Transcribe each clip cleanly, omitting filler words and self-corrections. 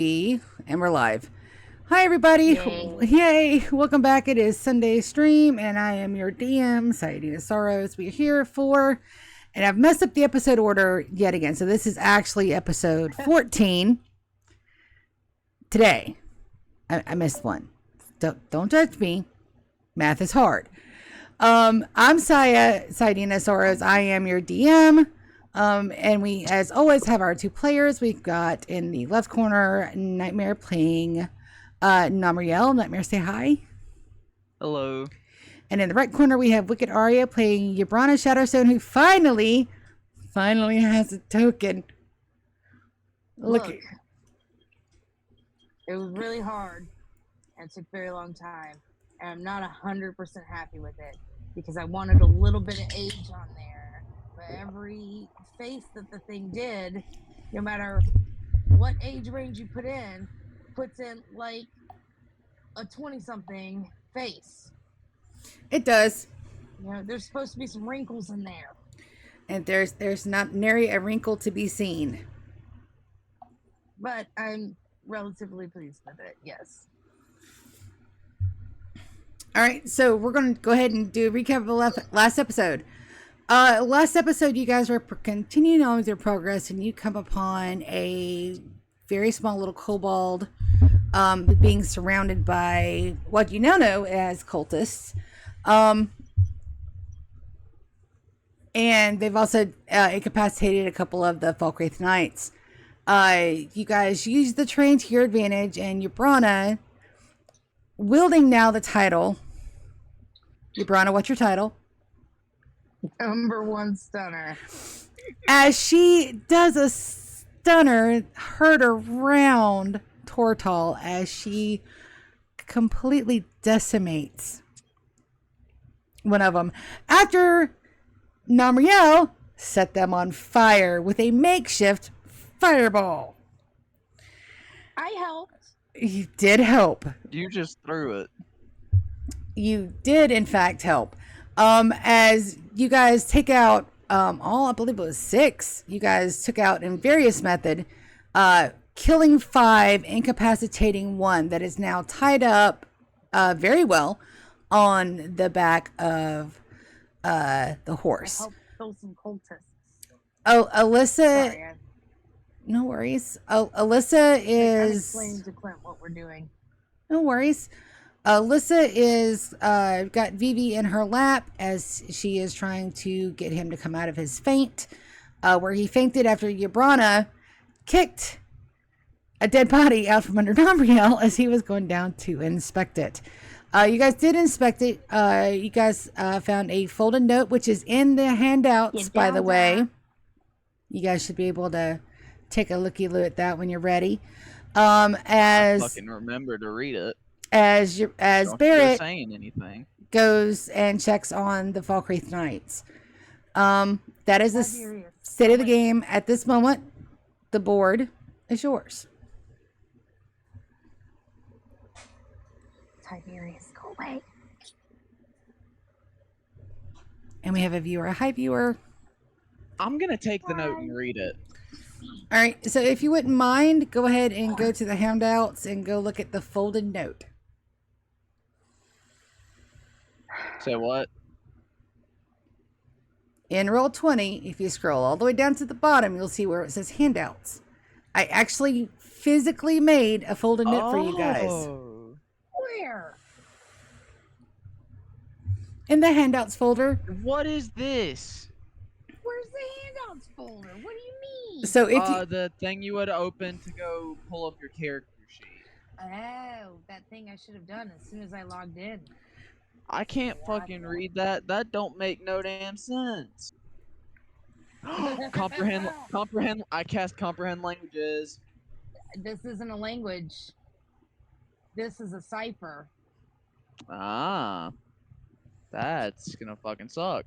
And we're live. Hi, everybody. Yay. Yay. Welcome back. It is Sunday stream, and I am your DM, Saidina Sorrows. We're here for, and I've messed up the episode order yet again. So this is actually episode 14 today. I missed one. Don't judge me. Math is hard. I'm Saidina Sorrows. I am your DM. And we, as always, have our two players. We've got in the left corner Nightmare playing Namriel. Nightmare, say hi. Hello. And in the right corner, we have Wicked Arya playing Yabrana Shadowstone, who finally has a token. Look, it was really hard and it took a very long time. And I'm not 100% happy with it because I wanted a little bit of age on there. But every face that the thing did, no matter what age range you put in, puts in like a 20-something face. It does. You know, there's supposed to be some wrinkles in there. And there's not nary a wrinkle to be seen. But I'm relatively pleased with it, yes. All right, so we're going to go ahead and do a recap of the last episode. Last episode, you guys were continuing on with your progress, and you come upon a very small little kobold being surrounded by what you now know as cultists. And they've also incapacitated a couple of the Falkreath Knights. You guys use the terrain to your advantage, and Yabrana, wielding now the title. Yabrana, what's your title? Number one stunner. As she does a stunner, heard around Tortal as she completely decimates one of them. After Namriel set them on fire with a makeshift fireball. I helped. You did help. You just threw it. You did, in fact, help. As you guys take out all, I believe it was 6, you guys took out in various method, killing 5, incapacitating 1 that is now tied up very well on the back of the horse. Help kill some cultists. Oh, Alyssa. Sorry, No worries. Oh, Alyssa is. Explain to Clint what we're doing. No worries. Alyssa is got Vivi in her lap as she is trying to get him to come out of his faint, where he fainted after Yabrana kicked a dead body out from under Namriel as he was going down to inspect it. You guys did inspect it. You guys found a folded note, which is in the handouts, by the way. You guys should be able to take a looky-loo at that when you're ready. As I fucking remember to read it. As Don't Barrett saying anything. goes and checks on the Falkreath Knights. That is the state of the game at this moment. The board is yours. Tiberius, go away. And we have a viewer. Hi, viewer. I'm gonna take the note and read it. All right. So if you wouldn't mind, go ahead and go to the handouts and go look at the folded note. Say what? In Roll20, if you scroll all the way down to the bottom, you'll see where it says handouts. I actually physically made a folded note for you guys. Where? In the handouts folder. What is this? Where's the handouts folder? What do you mean? So if you, The thing you would open to go pull up your character sheet. Oh, that thing I should have done as soon as I logged in. I can't fucking read that. That don't make no damn sense. comprehend. I cast comprehend languages. This isn't a language. This is a cipher. Ah, that's gonna fucking suck.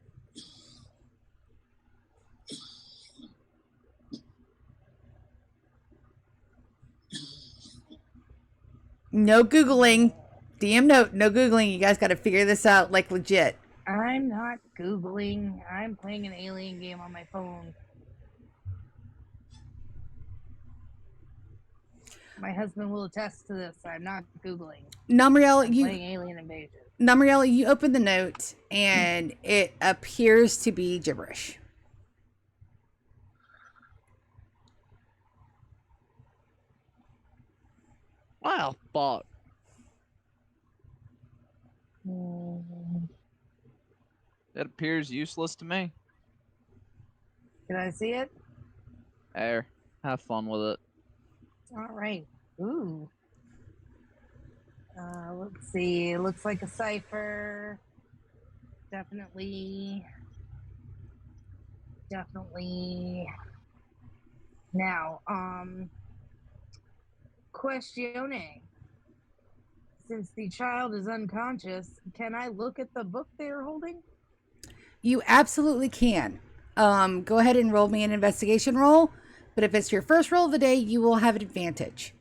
no Googling. DM note, no Googling. You guys got to figure this out like legit. I'm not Googling. I'm playing an alien game on my phone. My husband will attest to this. I'm not Googling. Namriel, I'm playing Alien Invasion. you open the note and it appears to be gibberish. Wow, fuck. Mm, It appears useless to me. Can I see it? There. Have fun with it. All right. Ooh. Let's see. It looks like a cipher. Definitely. Definitely. Now, questione. Since the child is unconscious, can I look at the book they are holding? You absolutely can. Go ahead and roll me an investigation roll. But if it's your first roll of the day, you will have an advantage.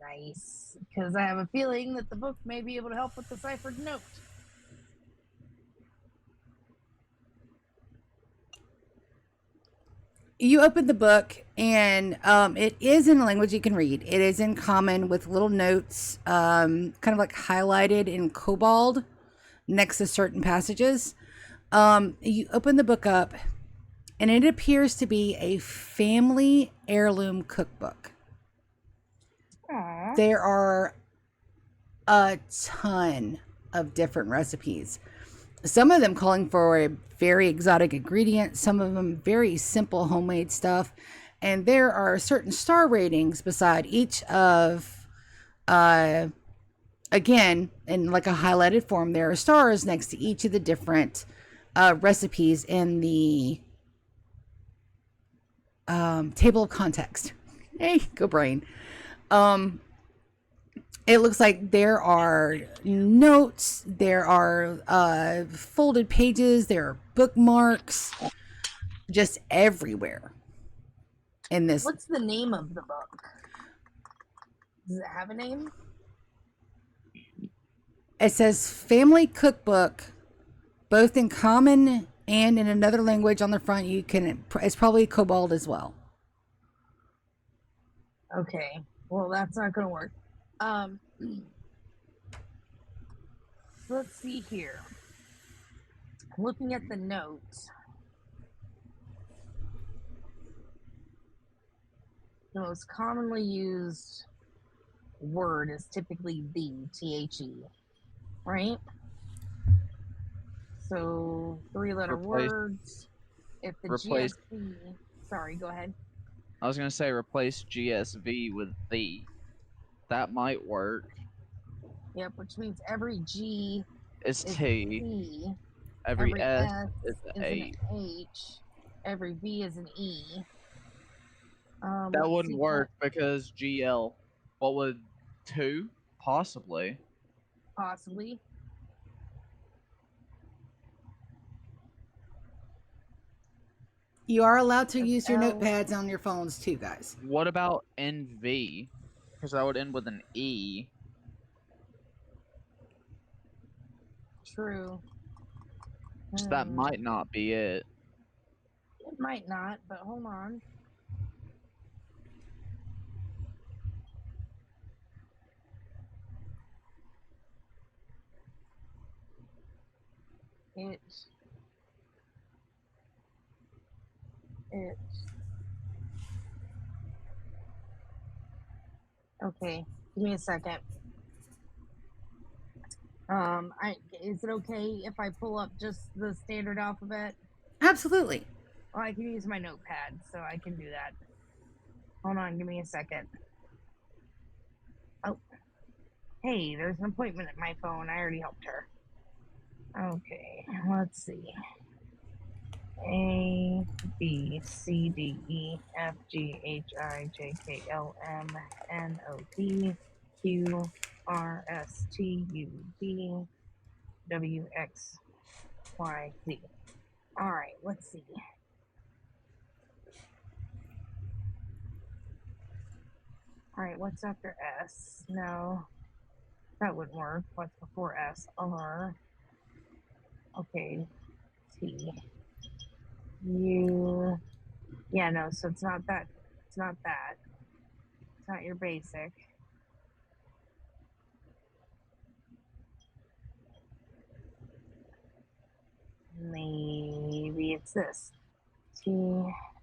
Nice. Because I have a feeling that the book may be able to help with the ciphered note. You open the book, and it is in a language you can read. It is in common with little notes, kind of like highlighted in cobalt next to certain passages. You open the book up, and it appears to be a family heirloom cookbook. Aww. There are a ton of different recipes. Some of them calling for a very exotic ingredient, some of them very simple homemade stuff. And there are certain star ratings beside each of, again, in like a highlighted form, there are stars next to each of the different recipes in the table of context. Hey, go brain. It looks like there are notes, there are folded pages, there are bookmarks, just everywhere in this. What's the name of the book? Does it have a name? It says Family Cookbook, both in common and in another language on the front. You can, it's probably Cobalt as well. Okay. Well, that's not going to work. Let's see here. Looking at the notes, the most commonly used word is typically the, right? So 3-letter Replace. words. If the Replace. GSV, sorry, go ahead. I was gonna say replace GSV with the. That might work. Yep, which means every G It's is a T. T, Every every S S is an is an H. H, every V is an E. That Let's wouldn't see what work because GL. What would 2? Possibly. possibly. You are allowed to use your L. notepads on your phones too, guys. What about NV? Because that would end with an E. True. So that might not be it. It might not, but hold on. It. It. Okay. Give me a second. Is it okay if I pull up just the standard alphabet? Absolutely. Well, I can use my notepad, so I can do that. Hold on, give me a second. Oh, hey, there's an appointment at my phone. I already helped her. Okay, let's see. A B C D E F G H I J K L M N O P Q R S T U V W X Y Z. All right, let's see. All right, what's after S? No, that wouldn't work. What's before S? R. Okay, T. U. Yeah, no, so it's not that. It's not that. not your basic. Maybe it's this. T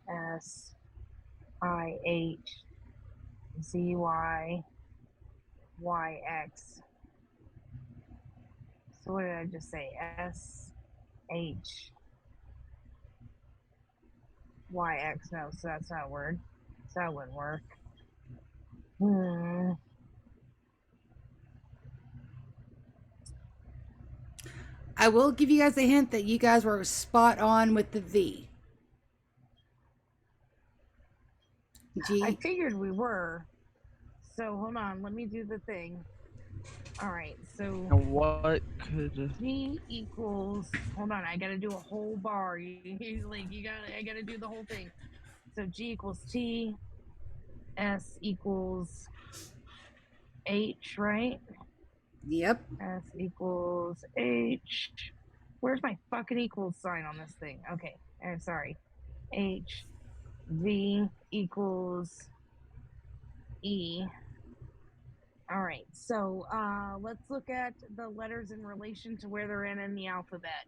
S I H Z Y Y X. So what did I just say? S H Y X. No, so that's not a word. So that wouldn't work. I will give you guys a hint that you guys were spot on with the V. I G. figured we were. So hold on, let me do the thing. All right, so Now what could... G equals. Hold on, I gotta do a whole bar. He's like, I gotta do the whole thing. So G equals T, S equals H, right? Yep. S equals H. Where's my fucking equals sign on this thing? Okay, I'm sorry. H, V equals E. All right, so let's look at the letters in relation to where they're in the alphabet.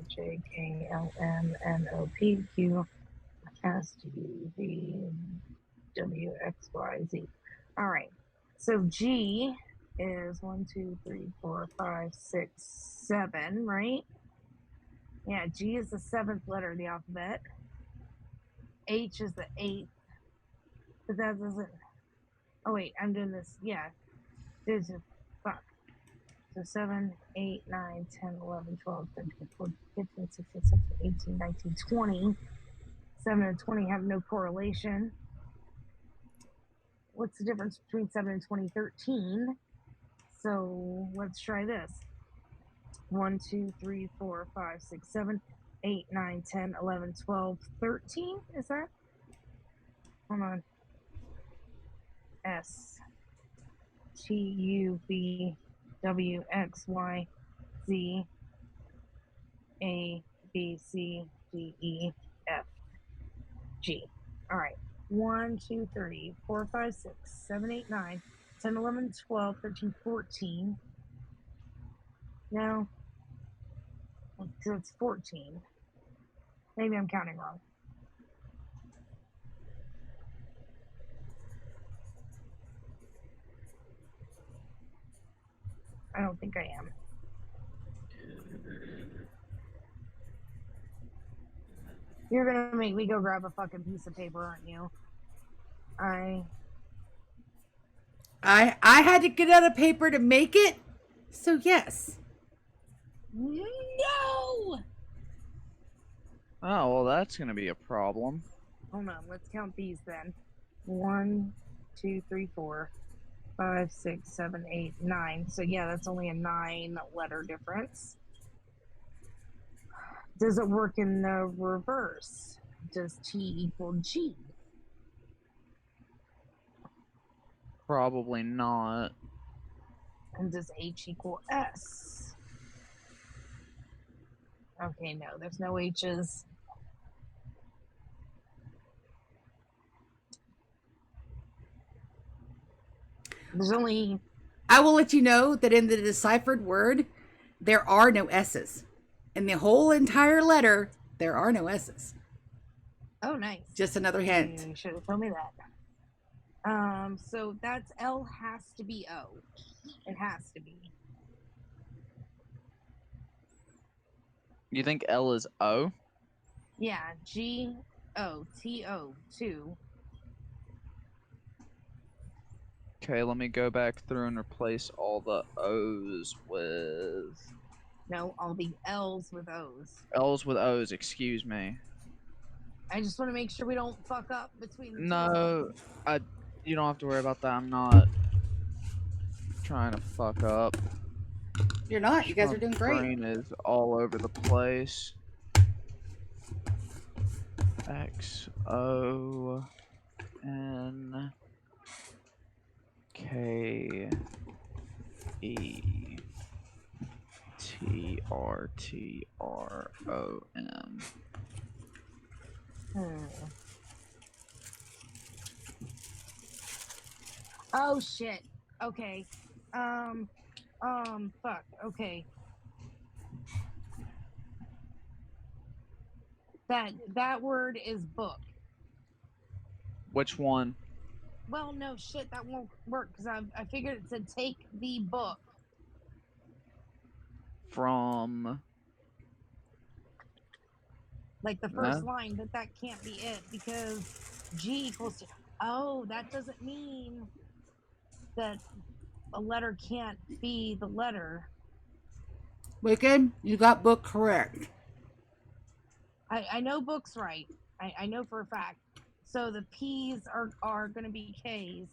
J K L M N O P Q S T U V W X Y Z. All right, so G is 1, 2, 3, 4, 5, 6, 7, right? Yeah, G is the 7th letter of the alphabet. H is the 8th, but that doesn't. Oh wait, I'm doing this. Yeah, there's a fuck. So 7, 8, 9, 10, 11, 12, 13, 14, 15, 16, 17, 18, 19, 20. 7 and 20 have no correlation. What's the difference between 7 and 20? 13. So let's try this. 1, 2, 3, 4, 5, 6, 7, 8, 9, 10, 11, 12, 13. Is that? Hold on. S T U V W X Y Z A B C D E F G. All right. 1, 2, 3, 4, 5, 6, 7, 8, 9, 10, 11, 12, 13, 14. No, so it's 14. Maybe I'm counting wrong. I don't think I am. You're gonna make me go grab a fucking piece of paper, aren't you? I had to get out a paper to make it. So yes. No. Oh, well, that's gonna be a problem. Hold on, let's count these then. 1, 2, 3, 4, 5, 6, 7, 8, 9. So yeah, that's only a 9-letter difference. Does it work in the reverse? Does T equal G? Probably not. And does H equal S? Okay, no, there's no H's. There's only. I will let you know that in the deciphered word, there are no S's. In the whole entire letter, there are no S's. Oh, nice. Just another hint. You should have told me that. So that's L has to be O. It has to be. You think L is O? Yeah, G O T O 2. Okay, let me go back through and replace all the O's with... No, all the L's with O's. L's with O's, excuse me. I just want to make sure we don't fuck up between the two. No, you don't have to worry about that. I'm not trying to fuck up. You're not. You guys My are doing great. brain is all over the place. X O N K E T R T R O M. Hmm. Oh shit. Okay. Fuck. Okay. That word is book. Which one? Well, no shit, that won't work because I figured it said take the book. From. Like the first line, but that can't be it because G equals to. Oh, that doesn't mean that a letter can't be the letter. Wicked, you got book correct. I know book's right. I know for a fact. So the P's are going to be K's.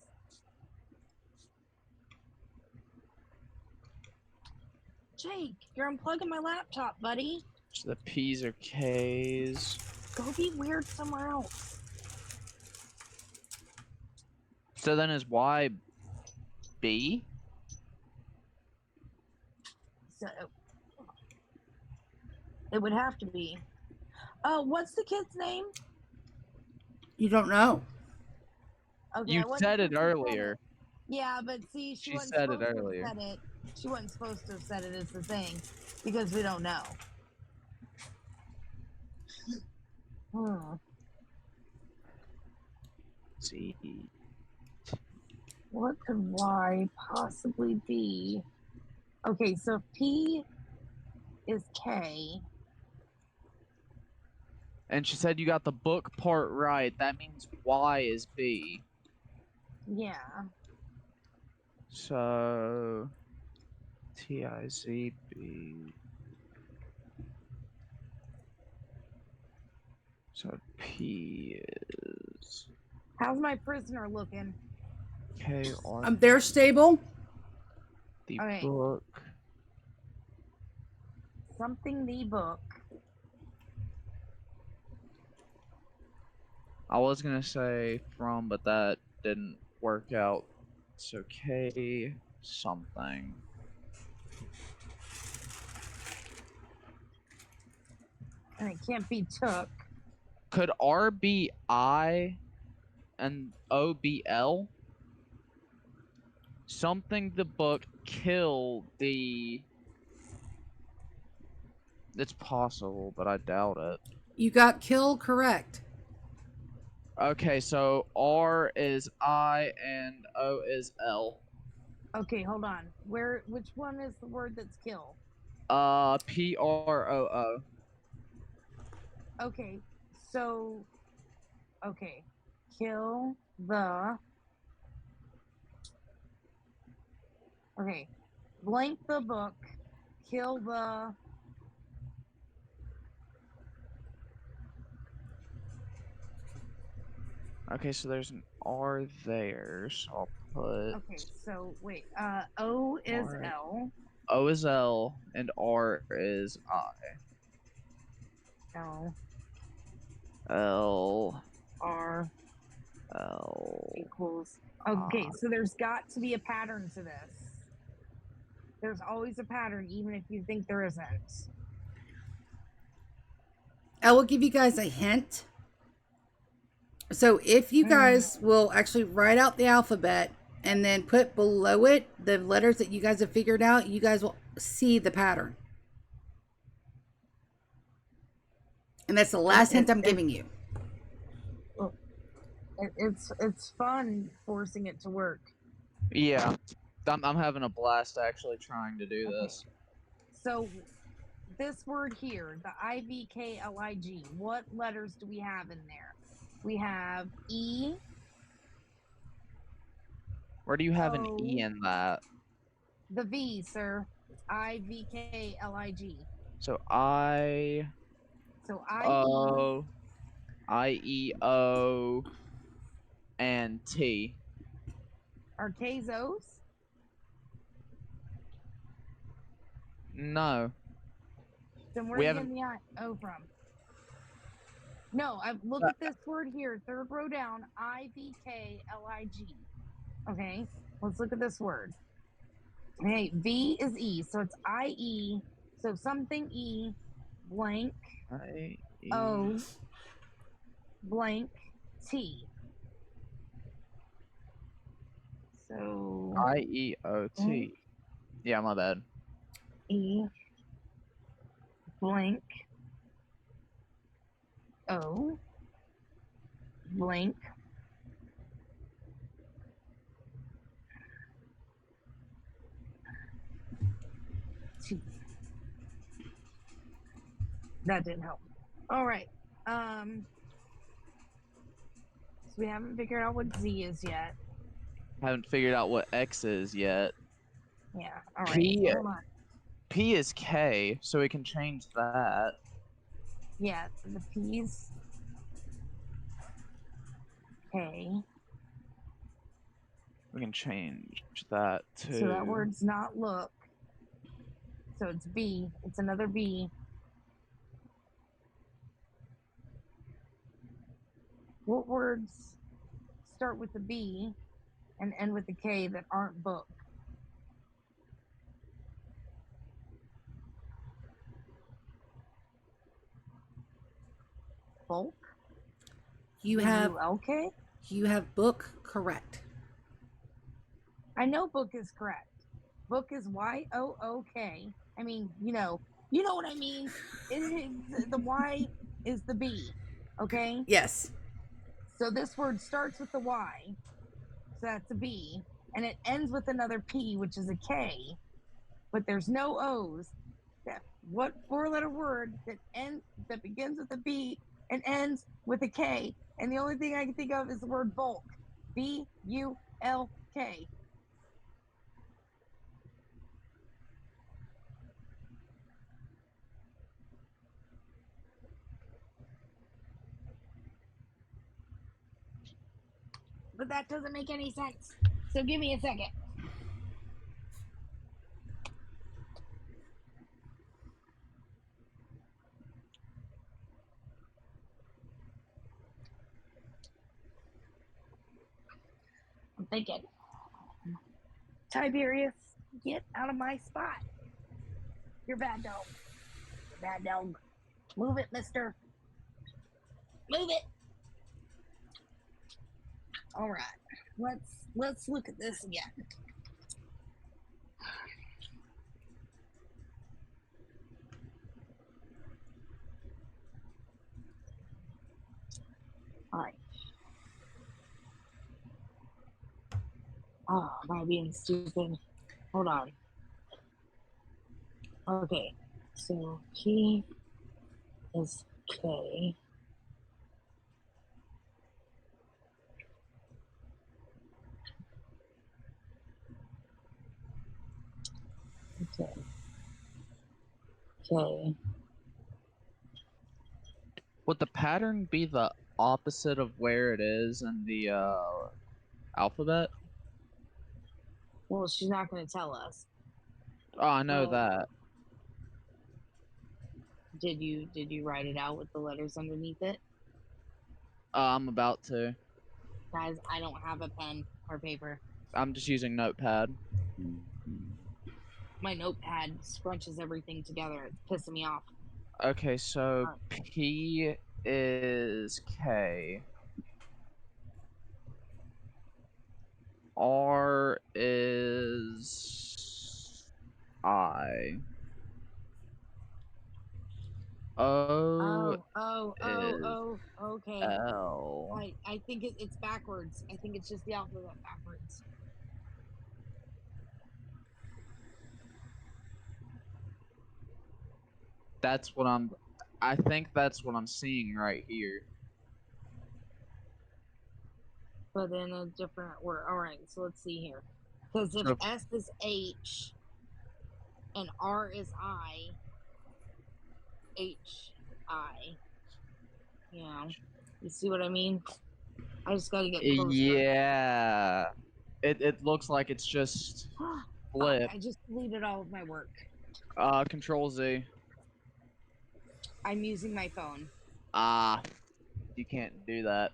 Jake, you're unplugging my laptop, buddy. So the P's or K's. Go be weird somewhere else. So then is Y B? So it would have to be. Oh, what's the kid's name? You don't know. Okay, You said it earlier. Yeah, but see, she wasn't said it supposed to earlier. have said it. She wasn't supposed to have said it. Is the thing, because we don't know. Z. What could Y possibly be? Okay, so if P is K. And she said you got the book part right. That means Y is B. Yeah. So TIZB. So P is How's my prisoner looking? KR. They're stable. The Okay. book. Something the book. I was gonna say from, but that didn't work out. So K something. And it can't be took. Could R be I and O be L? Something the book kill the. It's possible, but I doubt it. You got kill correct. Okay, so R is I and O is L. Okay, hold on. Which one is the word that's kill? PROO. Okay, so kill the. Okay, blank the book. Kill the. Okay, so there's an R there, so I'll put. Okay, so wait. O is R. L. O is L and R is I. L L. R L. equals. Okay, so there's got to be a pattern to this. There's always a pattern, even if you think there isn't. I will give you guys a hint. So if you guys will actually write out the alphabet and then put below it the letters that you guys have figured out, you guys will see the pattern. And that's the last hint I'm giving you. It's fun forcing it to work. Yeah, I'm having a blast actually trying to do this. So this word here, the IVKLIG, what letters do we have in there? We have E. Where do you have an E in that? The V, sir. IVKLIG. So I. So O. IEO. And T. Are K's O's? No. Then where are you getting the O from? No, look at this word here, third row down, IVKLIG. Okay, let's look at this word. Okay, V is E, so it's IE, so something E, blank, I-E. O, blank T. So IEOT. Yeah, my bad. E blank O blank T. That didn't help. All right. So we haven't figured out what Z is yet. Haven't figured out what X is yet. Yeah. All right. P Hold on. P is K, so we can change that. Yeah. The P's K. We can change that too. So that word's not look. So it's B. It's another B. What words start with the B and end with the K that aren't book? Bulk? You have B-U-L-K? you have book correct. I know book is correct. Book is Y-O-O-K. I mean, you know what I mean. The Y is the B. Okay? Yes. So this word starts with the Y, so that's a B, and it ends with another P, which is a K, but there's no O's. What four-letter word that begins with a B and ends with a K? And the only thing I can think of is the word bulk. B-U-L-K. But that doesn't make any sense. So give me a second. I'm thinking. Tiberius, get out of my spot. You're bad dog. Bad dog. Move it, mister. Move it. All right. Let's look at this again. All right. Oh, am I being stupid? Hold on. Okay. So P is K. Okay. K. Would the pattern be the opposite of where it is in the alphabet? Well, she's not going to tell us. Oh, I know But that. did you write it out with the letters underneath it? I'm about to. Guys, I don't have a pen or paper. I'm just using Notepad. My notepad scrunches everything together. It's pissing me off. Okay, so P is K. R is I. O Okay. L. I think it's backwards. I think it's just the alphabet backwards. That's what I'm. I think that's what I'm seeing right here. But in a different word. All right, so let's see here. Because if So, S is H and R is I, H I, you know, you see what I mean? I just got to get closer. yeah, it looks like it's just flip. I just deleted all of my work. Control Z. I'm using my phone. You can't do that.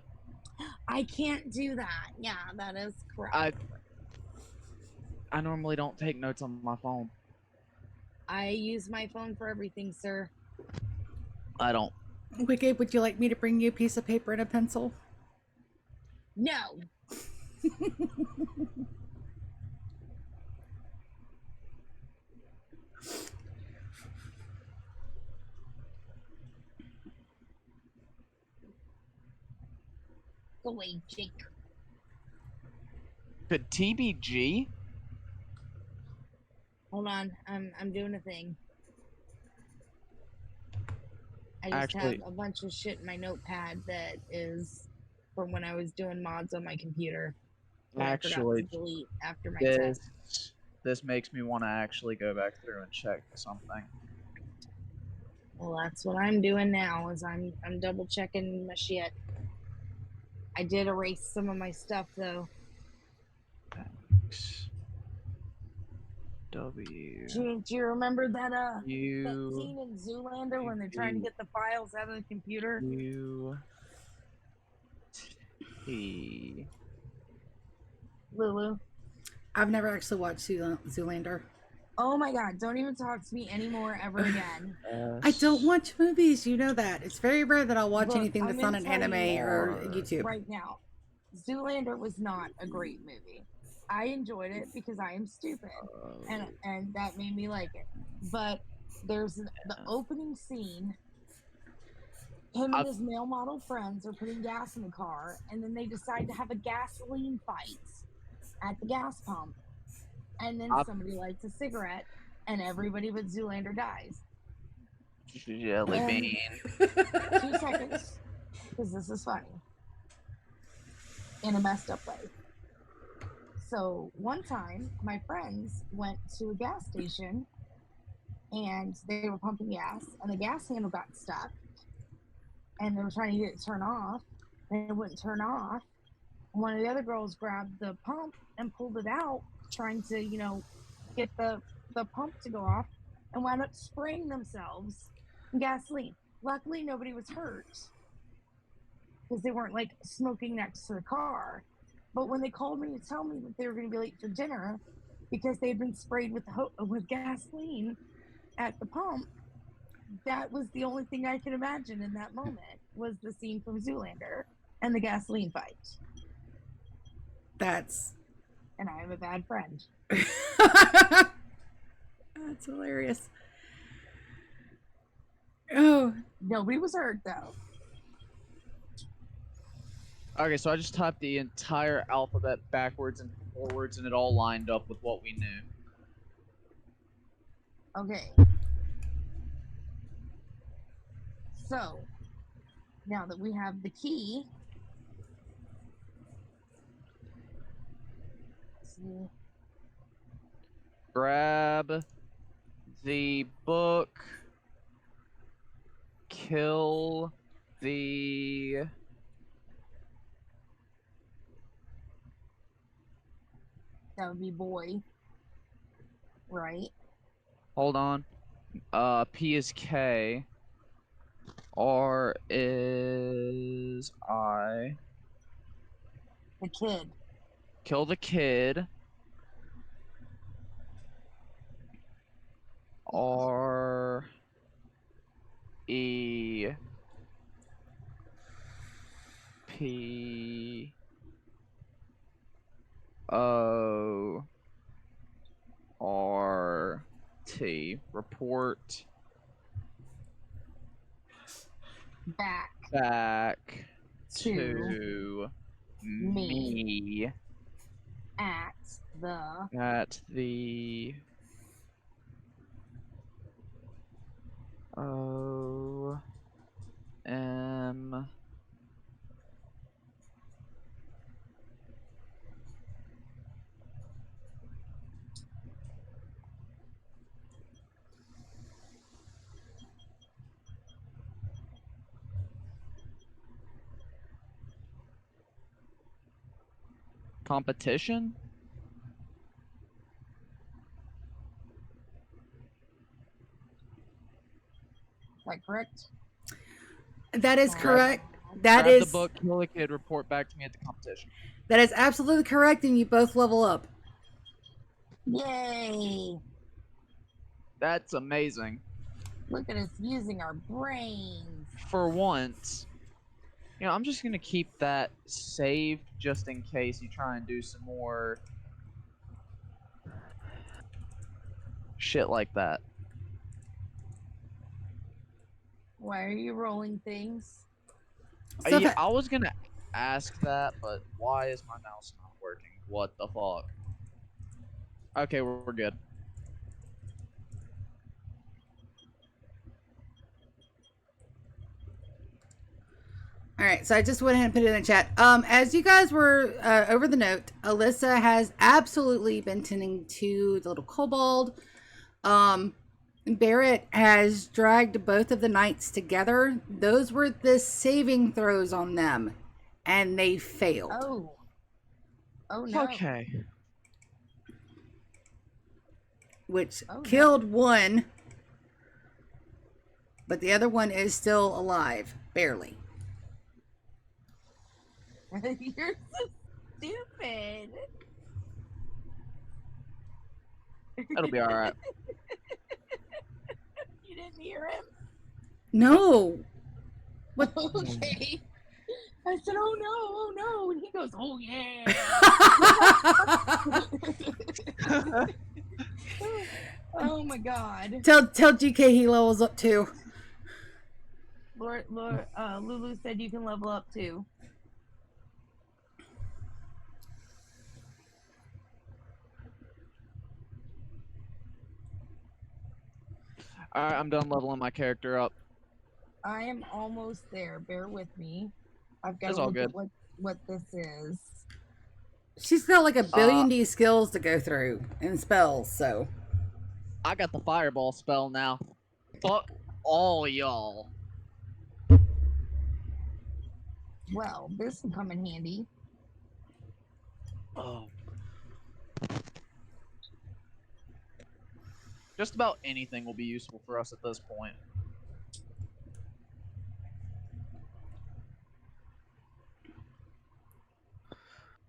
I can't do that. Yeah, that is correct. I normally don't take notes on my phone. I use my phone for everything, sir. I don't. Wicked, would you like me to bring you a piece of paper and a pencil? No. Go away, Jake. Could TBG? Hold on, I'm doing a thing. I just Actually, have a bunch of shit in my notepad that is from when I was doing mods on my computer that I forgot to actually, delete after my this test. this makes me want to actually go back through and check something. Well, that's what I'm doing now. Is I'm double checking my shit. I did erase some of my stuff though. X W Do you remember that that U scene in Zoolander when they're trying to get the files out of the computer? U T. Lulu. I've never actually watched Zoolander. Oh my god, don't even talk to me anymore ever again. I don't watch movies, you know that. It's very rare that I'll watch Look, anything that's I'm not gonna an tell anime you or YouTube. right now, Zoolander was not a great movie. I enjoyed it because I am stupid, and that made me like it. But there's the opening scene. Him and his male model friends are putting gas in the car, and then they decide to have a gasoline fight at the gas pump. And then somebody lights a cigarette, and everybody but Zoolander dies. Jelly And bean. 2 seconds, because this is funny in a messed up way. So one time, my friends went to a gas station, and they were pumping gas, and the gas handle got stuck, and they were trying to get it to turn off, and it wouldn't turn off. One of the other girls grabbed the pump and pulled it out, trying to, get the pump to go off, and wound up spraying themselves in gasoline. Luckily, nobody was hurt because they weren't like smoking next to the car. But when they called me to tell me that they were going to be late for dinner because they had been sprayed with gasoline at the pump, that was the only thing I could imagine in that moment was the scene from Zoolander and the gasoline fight. That's And I am a bad friend. That's hilarious. Oh, Nobody was hurt though. Okay, so I just typed the entire alphabet backwards and forwards, and it all lined up with what we knew. Okay. So, now that we have the key, Grab the book. Kill the... that would be boy, right? Hold on. P is K. R is I. The kid. Kill the kid. R E P O R T. Report back to me at the O M competition. Is that correct? that is correct. Grab the book, kill the kid, report back to me at the competition. That is absolutely correct, and you both level up. Yay! That's amazing. Look at us using our brains. For once, I'm just gonna keep that saved just in case you try and do some more shit like that. Why are you rolling things? So if I was gonna ask that, but why is my mouse not working? What the fuck? Okay, we're good. All right, so I just went ahead and put it in the chat. As you guys were over the note, Alyssa has absolutely been tending to the little kobold. Barrett has dragged both of the knights together. Those were the saving throws on them, and they failed. Oh no. Okay. Which Oh, killed one, but the other one is still alive, barely. You're so stupid. That'll be alright. You didn't hear him? No. What? Okay. I said, oh no, and he goes, oh yeah. Oh my god. Tell GK he levels up too. Lulu said you can level up too. Alright, I'm done leveling my character up. I am almost there. Bear with me. I've got It's to all look good. at what this is. She's got like a billion D skills to go through and spells, so. I got the fireball spell now. Fuck all y'all. Well, this will come in handy. Oh. Just about anything will be useful for us at this point.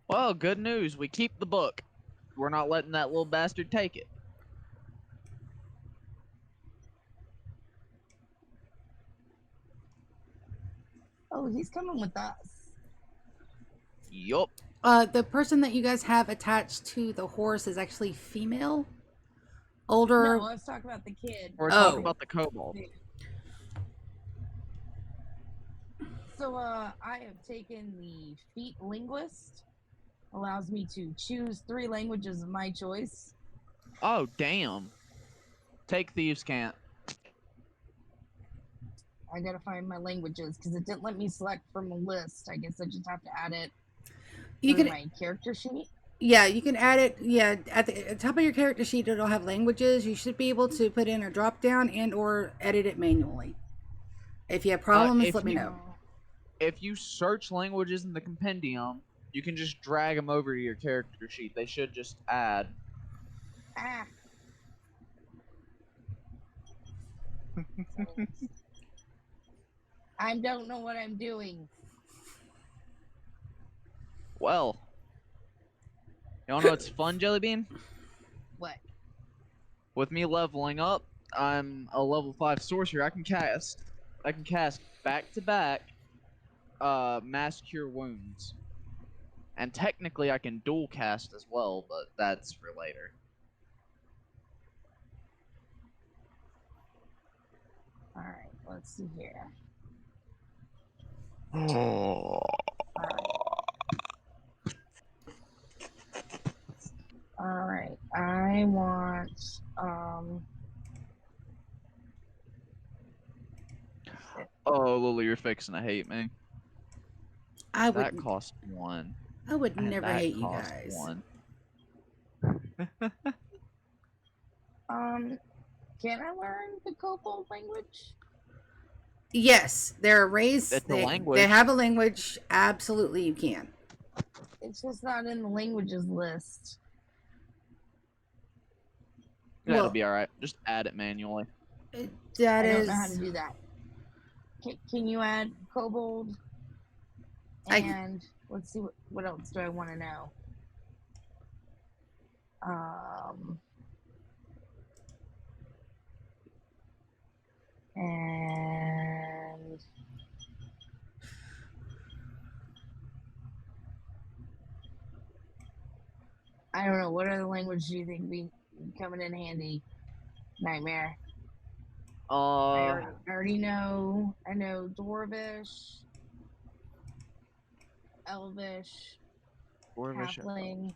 Well, good news. We keep the book. We're not letting that little bastard take it. Oh, he's coming with us. Yup. The person that you guys have attached to the horse is actually female. Older. No, let's talk about the kid. We're talking about the kobold. So, I have taken the feat linguist. Allows me to choose 3 languages of my choice. Oh, damn. Take Thieves' Cant. I gotta find my languages because it didn't let me select from a list. I guess I just have to add it You through can. my character sheet. Yeah, you can add it. Yeah, at the top of your character sheet, it'll have languages. You should be able to put in a drop down and or edit it manually. If you have problems, let me know. If you search languages in the compendium, you can just drag them over to your character sheet. They should just add. Ah. I don't know what I'm doing. Well, you wanna know what's fun, Jellybean? What? With me leveling up, I'm a level 5 sorcerer. I can cast back to back mass cure wounds. And technically I can dual cast as well, but that's for later. Alright, let's see here. Oh. Alright, I want, Oh, Lily, you're fixing to hate me. I That would. cost 1. I would And never that hate you cost guys. 1. can I learn the kobold language? Yes, they're a race. It's a They language. have a language. Absolutely, you can. It's just not in the languages list. That'll Well, be alright. Just add it manually. That I don't is. know how to do that. Can you add kobold? I- And let's see what else do I want to know. And I don't know. What other language do you think be coming in handy? Nightmare. I already know. I know Dwarvish, Elvish, Dwarvish. Halfling,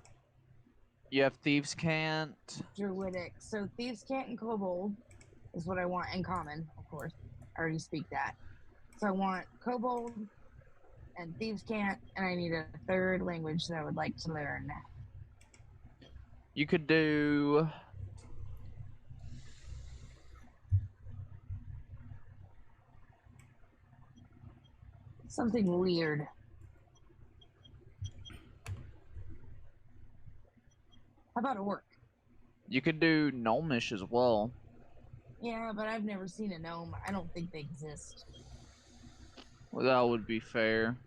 You have Thieves Can't. Druidic. So Thieves' Cant and Kobold is what I want in common, of course. I already speak that. So I want Kobold and Thieves' Cant, and I need a third language that I would like to learn. You could do. Something weird. How about a orc? You could do Gnomish as well. Yeah, but I've never seen a gnome. I don't think they exist. Well, that would be fair.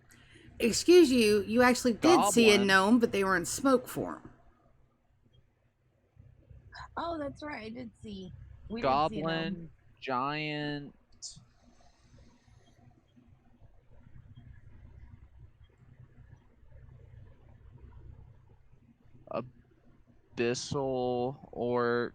Excuse you, you actually did see a Goblin. gnome, but they were in smoke form. Oh, that's right. I did see. We did see a Goblin, gnome. Giant. Abyssal Orc.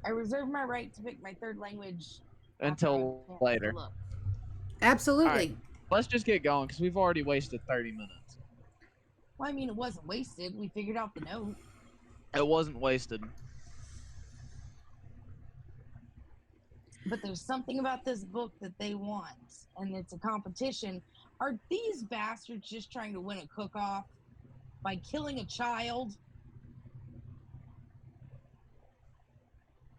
I reserve my right to pick my third language Until after I later. look. Absolutely. Alright. Let's just get going because we've already wasted 30 minutes. Well, I mean, it wasn't wasted. We figured out the note. It wasn't wasted. But there's something about this book that they want, and it's a competition. Are these bastards just trying to win a cook-off by killing a child?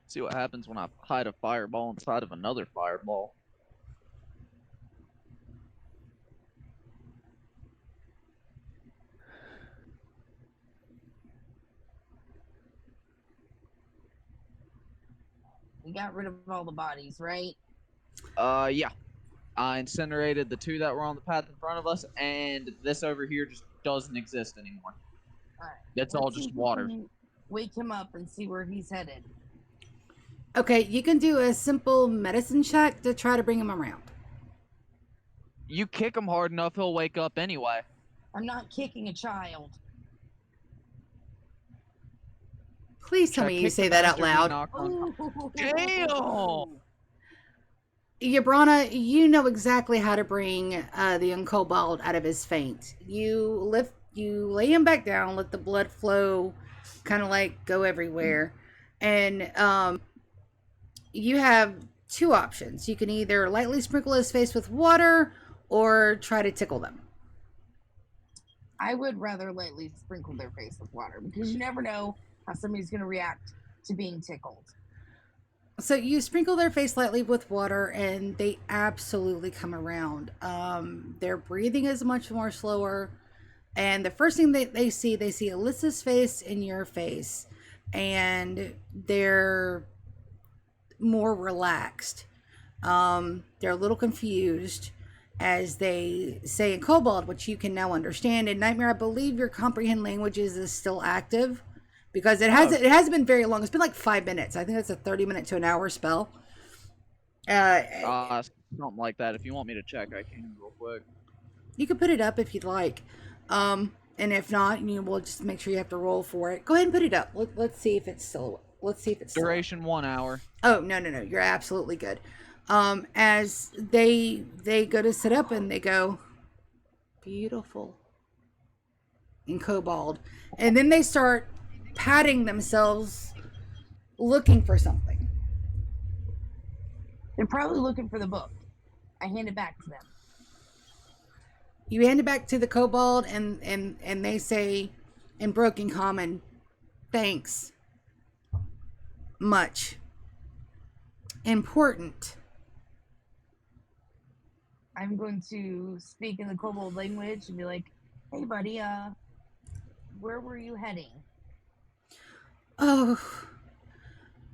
See what happens when I hide a fireball inside of another fireball. We got rid of all the bodies, right? Yeah. I incinerated the two that were on the path in front of us, and this over here just doesn't exist anymore. All right. It's Let's all see just if we water. can wake him up and see where he's headed. Okay, you can do a simple medicine check to try to bring him around. You kick him hard enough, he'll wake up anyway. I'm not kicking a child. Please tell Should I me you kick say the that out bastard you loud. knocked on- Oh. Damn! Yabrana, you know exactly how to bring the Uncobalt out of his faint. You lay him back down, let the blood flow, kind of like go everywhere, and you have two options. You can either lightly sprinkle his face with water or try to tickle them. I would rather lightly sprinkle their face with water because you never know how somebody's going to react to being tickled. So you sprinkle their face lightly with water, and they absolutely come around. Their breathing is much more slower, and the first thing they see Alyssa's face and your face, and they're more relaxed. They're a little confused as they say in Kobold, which you can now understand. In Nightmare, I believe your comprehend languages is still active. Because it hasn't been very long. It's been like 5 minutes. I think that's a 30-minute to an hour spell. Something like that. If you want me to check, I can real quick. You can put it up if you'd like. And if not, we'll just make sure you have to roll for it. Go ahead and put it up. Let's see if it's still. Duration 1 hour. Oh no! You're absolutely good. As they go to sit up and they go, beautiful, in Kobold, and then they start patting themselves, looking for something. They're probably looking for the book. I hand it back to them. You hand it back to the Kobold, and they say in broken common, thanks. Much. Important. I'm going to speak in the Kobold language and be like, hey buddy, where were you heading? Oh,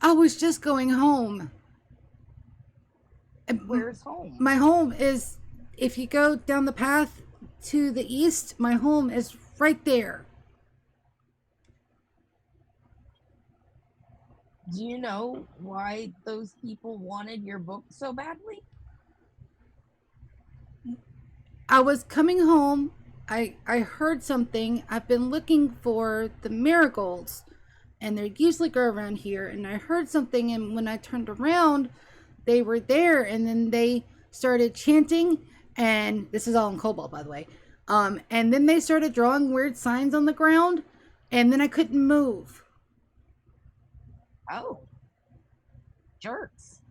I was just going home. Where's home? My home is, if you go down the path to the east, my home is right there. Do you know why those people wanted your book so badly? I was coming home. I heard something. I've been looking for the marigolds, and they usually grow around here. And I heard something, and when I turned around, they were there, and then they started chanting. And this is all in Cobalt, by the way. And then they started drawing weird signs on the ground, and then I couldn't move. Oh, jerks.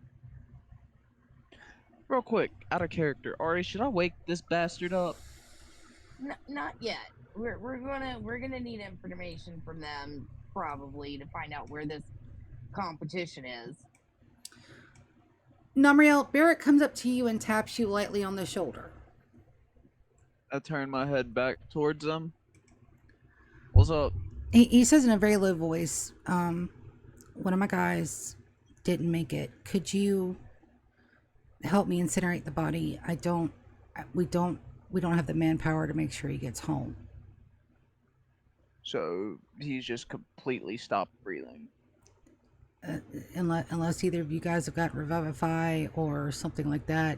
Real quick, out of character, Ari, should I wake this bastard up? Not yet. We're gonna need information from them probably to find out where this competition is. Namriel, Barrett comes up to you and taps you lightly on the shoulder. I turn my head back towards him. What's up? He says in a very low voice, one of my guys didn't make it. Could you help me incinerate the body? We don't have the manpower to make sure he gets home. So he's just completely stopped breathing. Unless either of you guys have got Revivify or something like that,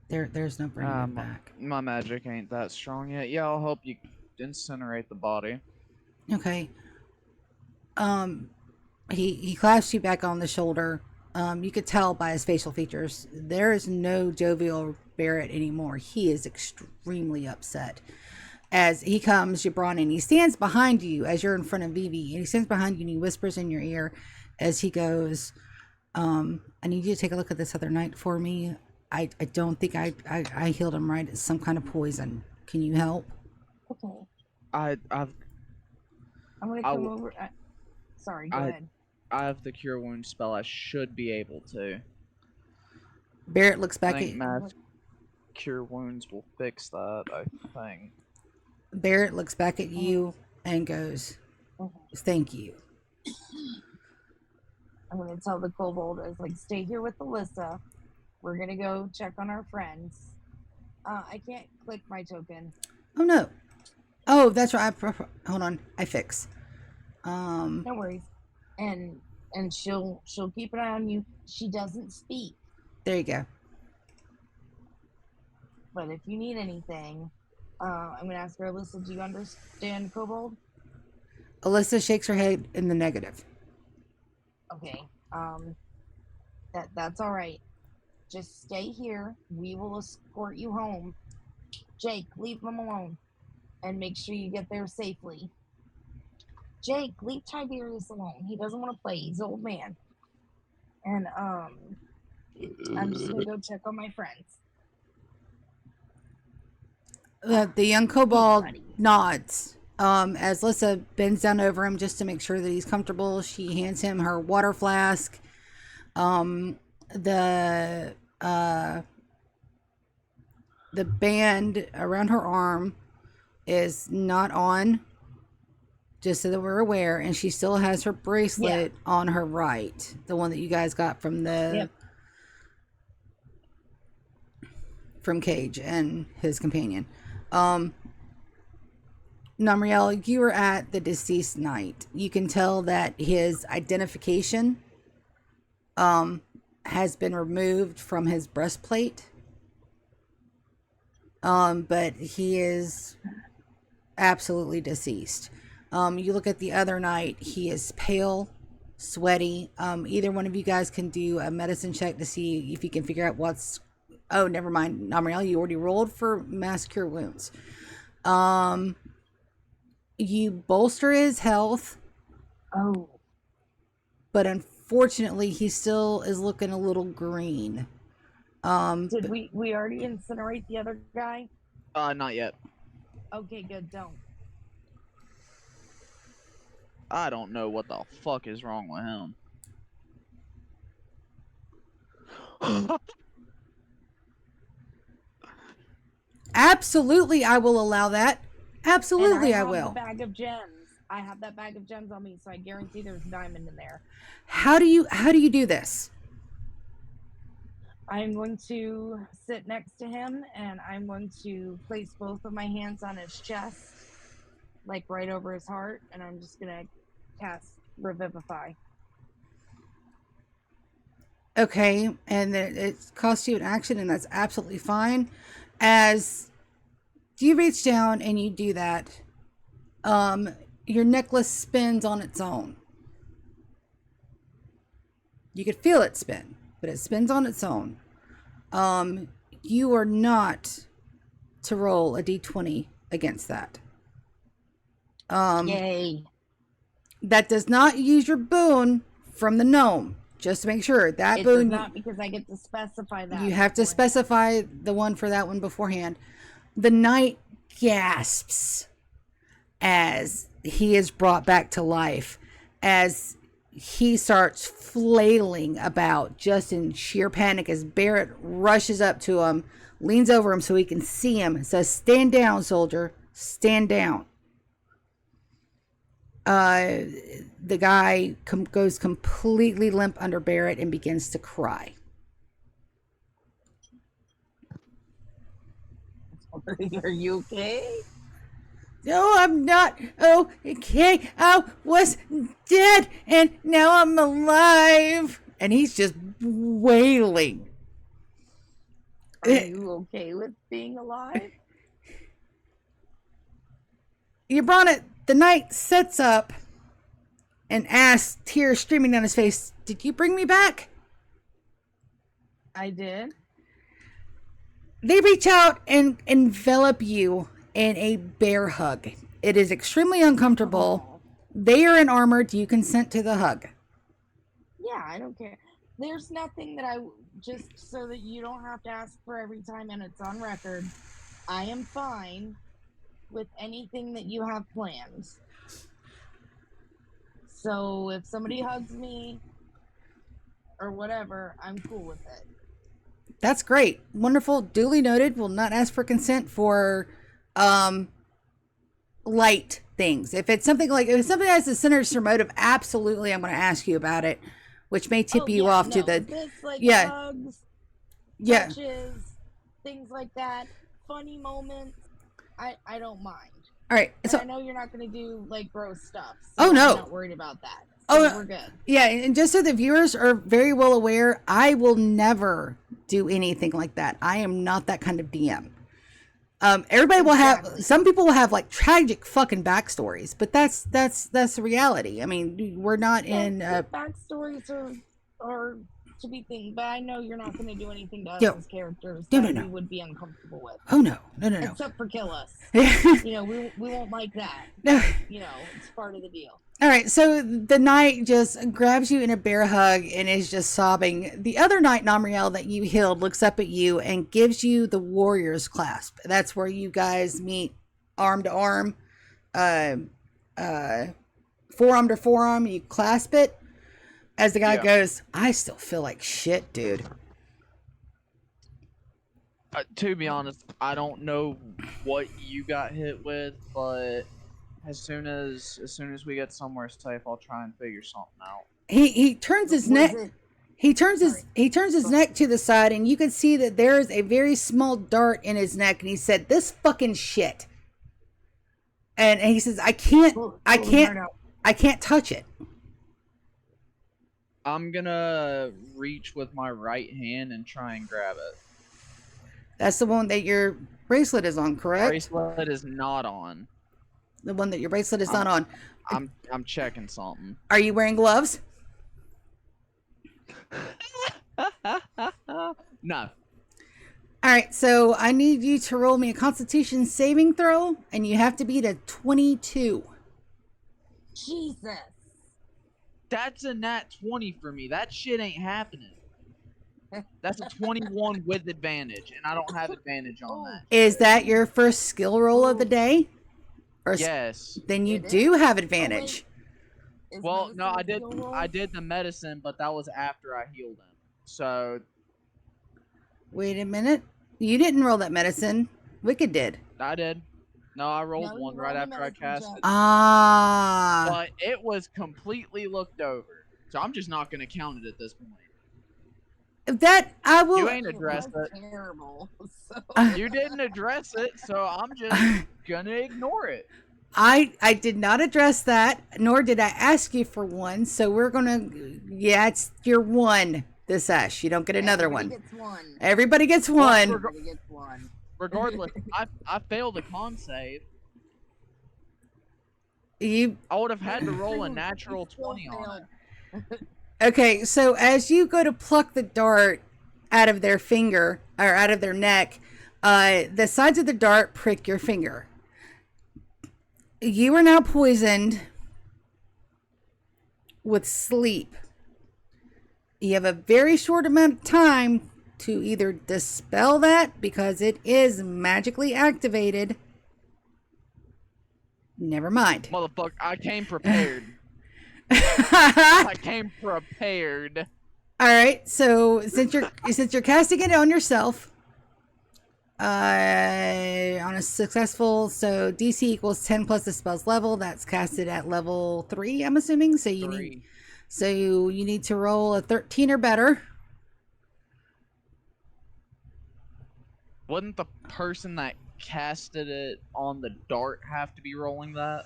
there's no bringing him back. My magic ain't that strong yet. Yeah, I'll help you incinerate the body. Okay. He clasps you back on the shoulder. You could tell by his facial features, there is no jovial Barrett anymore. He is extremely upset. As he comes, Gibran, and he stands behind you as you're in front of Vivi, and he stands behind you and he whispers in your ear as he goes, I need you to take a look at this other night for me. I don't think I healed him right. It's some kind of poison. Can you help? Okay. I've I'm gonna come over. Sorry, go ahead. I have the cure wound spell. I should be able to. Barrett looks back I at think mass cure wounds will fix that. I think. Barrett looks back at you and goes, "Thank you." I'm gonna tell the kobold, I was like, stay here with Alyssa. We're gonna go check on our friends. I can't click my token. Oh no. Oh, that's right. Hold on. I fix. No worries. And she'll keep an eye on you. She doesn't speak, There you go. but if you need anything, I'm gonna ask her, Alyssa, do you understand kobold? Alyssa shakes her head in the negative. Okay. That's all right. Just stay here. We will escort you home. Jake, leave them alone, and make sure you get there safely. Jake, leave Tiberius alone. He doesn't want to play. He's an old man. And I'm just gonna go check on my friends. The young kobold nods. As Alyssa bends down over him just to make sure that he's comfortable, she hands him her water flask. The band around her arm is not on, just so that we're aware, and she still has her bracelet on her right, the one that you guys got from from Cage and his companion. Namriel, you were at the deceased knight. You can tell that his identification has been removed from his breastplate. But he is absolutely deceased. You look at the other knight, he is pale, sweaty. Either one of you guys can do a medicine check to see if you can figure out what's... Oh, never mind. Namriel, you already rolled for mass cure wounds. You bolster his health. Oh. But unfortunately, he still is looking a little green. Did we already incinerate the other guy? Not yet. Okay, good. Don't. I don't know what the fuck is wrong with him. Absolutely, I will allow that. Absolutely, I have will. The bag of gems. I have that bag of gems on me, so I guarantee there's a diamond in there. How do you do this? I'm going to sit next to him, and I'm going to place both of my hands on his chest, like right over his heart, and I'm just gonna cast Revivify. Okay, and it costs you an action, and that's absolutely fine. As you reach down and you do that, your necklace spins on its own. You could feel it spin, but it spins on its own. You are not to roll a d20 against that. Yay. That does not use your boon from the gnome. Just to make sure that It boon. does not, because I get to specify that. You have to specify the one for that one beforehand. The knight gasps as he is brought back to life, as he starts flailing about just in sheer panic as Barrett rushes up to him, leans over him so he can see him, and says, "Stand down, soldier. Stand down." The guy goes completely limp under Barrett and begins to cry. Are you okay? No, I'm not. Oh, okay. I was dead and now I'm alive. And he's just wailing. Are you okay with being alive? Yabrana, the knight sits up and asks, tears streaming down his face, "Did you bring me back?" I did. They reach out and envelop you in a bear hug. It is extremely uncomfortable. They are in armor. Do you consent to the hug? Yeah, I don't care. There's nothing that just so that you don't have to ask for every time and it's on record. I am fine with anything that you have planned. So if somebody hugs me or whatever, I'm cool with it. That's great. Wonderful. Duly noted. Will not ask for consent for light things. If it's something has a sinister motive, absolutely I'm going to ask you about it, which may tip you off to the this, like, yeah. Hugs, Yeah. touches, things like that, funny moments. I don't mind. All right. And So I know you're not going to do like gross stuff. So Oh, no. I'm not worried about that. So we're good. Yeah, and just so the viewers are very well aware, I will never do anything like that. I am not that kind of DM. Everybody will have, some people will have like tragic fucking backstories, but that's the reality. I mean, we're not in backstories are to be things, but I know you're not going to do anything to us Yo. as characters No, that no, no. we would be uncomfortable with. Oh no. Except for kill us. You know, we won't like that. No. You know, it's part of the deal. All right, so the knight just grabs you in a bear hug and is just sobbing. The other knight, Namriel, that you healed, looks up at you and gives you the warrior's clasp. That's where you guys meet arm to arm, forearm to forearm. You clasp it. As the guy goes, "I still feel like shit, dude." To be honest, I don't know what you got hit with, but as soon as we get somewhere safe, I'll try and figure something out. He turns his neck. He turns his neck to the side, and you can see that there is a very small dart in his neck. And he said, "This fucking shit." And he says, I can't touch it." I'm gonna reach with my right hand and try and grab it. That's the one that your bracelet is on, correct? Bracelet is not on. The one that your bracelet is not on. I'm checking something. Are you wearing gloves? No. All right, so I need you to roll me a Constitution saving throw, and you have to beat a 22. Jesus. That's a nat 20 for me. That shit ain't happening. That's a 21 with advantage, and I don't have advantage on that. Is that your first skill roll of the day? Or yes. Then you do have advantage. Well, no, I did the medicine, but that was after I healed him. So. Wait a minute. You didn't roll that medicine. Wicked did. I did. No, I rolled one right after I cast it. Ah. But it was completely looked over. So I'm just not going to count it at this point. That I will. You ain't addressed it. Terrible. So. You didn't address it, so I'm just gonna ignore it. I did not address that, nor did I ask you for one. So we're gonna. Yeah, it's your one. the sash. You don't get another Everybody one. gets one. Everybody gets one. Everybody gets one. Regardless, I failed a con save. You I would have had to roll a You natural still 20 on it. okay? So as you go to pluck the dart out of their finger or out of their neck, the sides of the dart prick your finger. You are now poisoned with sleep. You have a very short amount of time to either dispel that because it is magically activated. Never mind. Motherfucker, I came prepared. I came prepared. All right. So since you're casting it on yourself, on a successful, so DC equals 10 plus the spell's level. That's casted at level 3. I'm assuming. So you need to roll a 13 or better. Wouldn't the person that casted it on the dart have to be rolling that?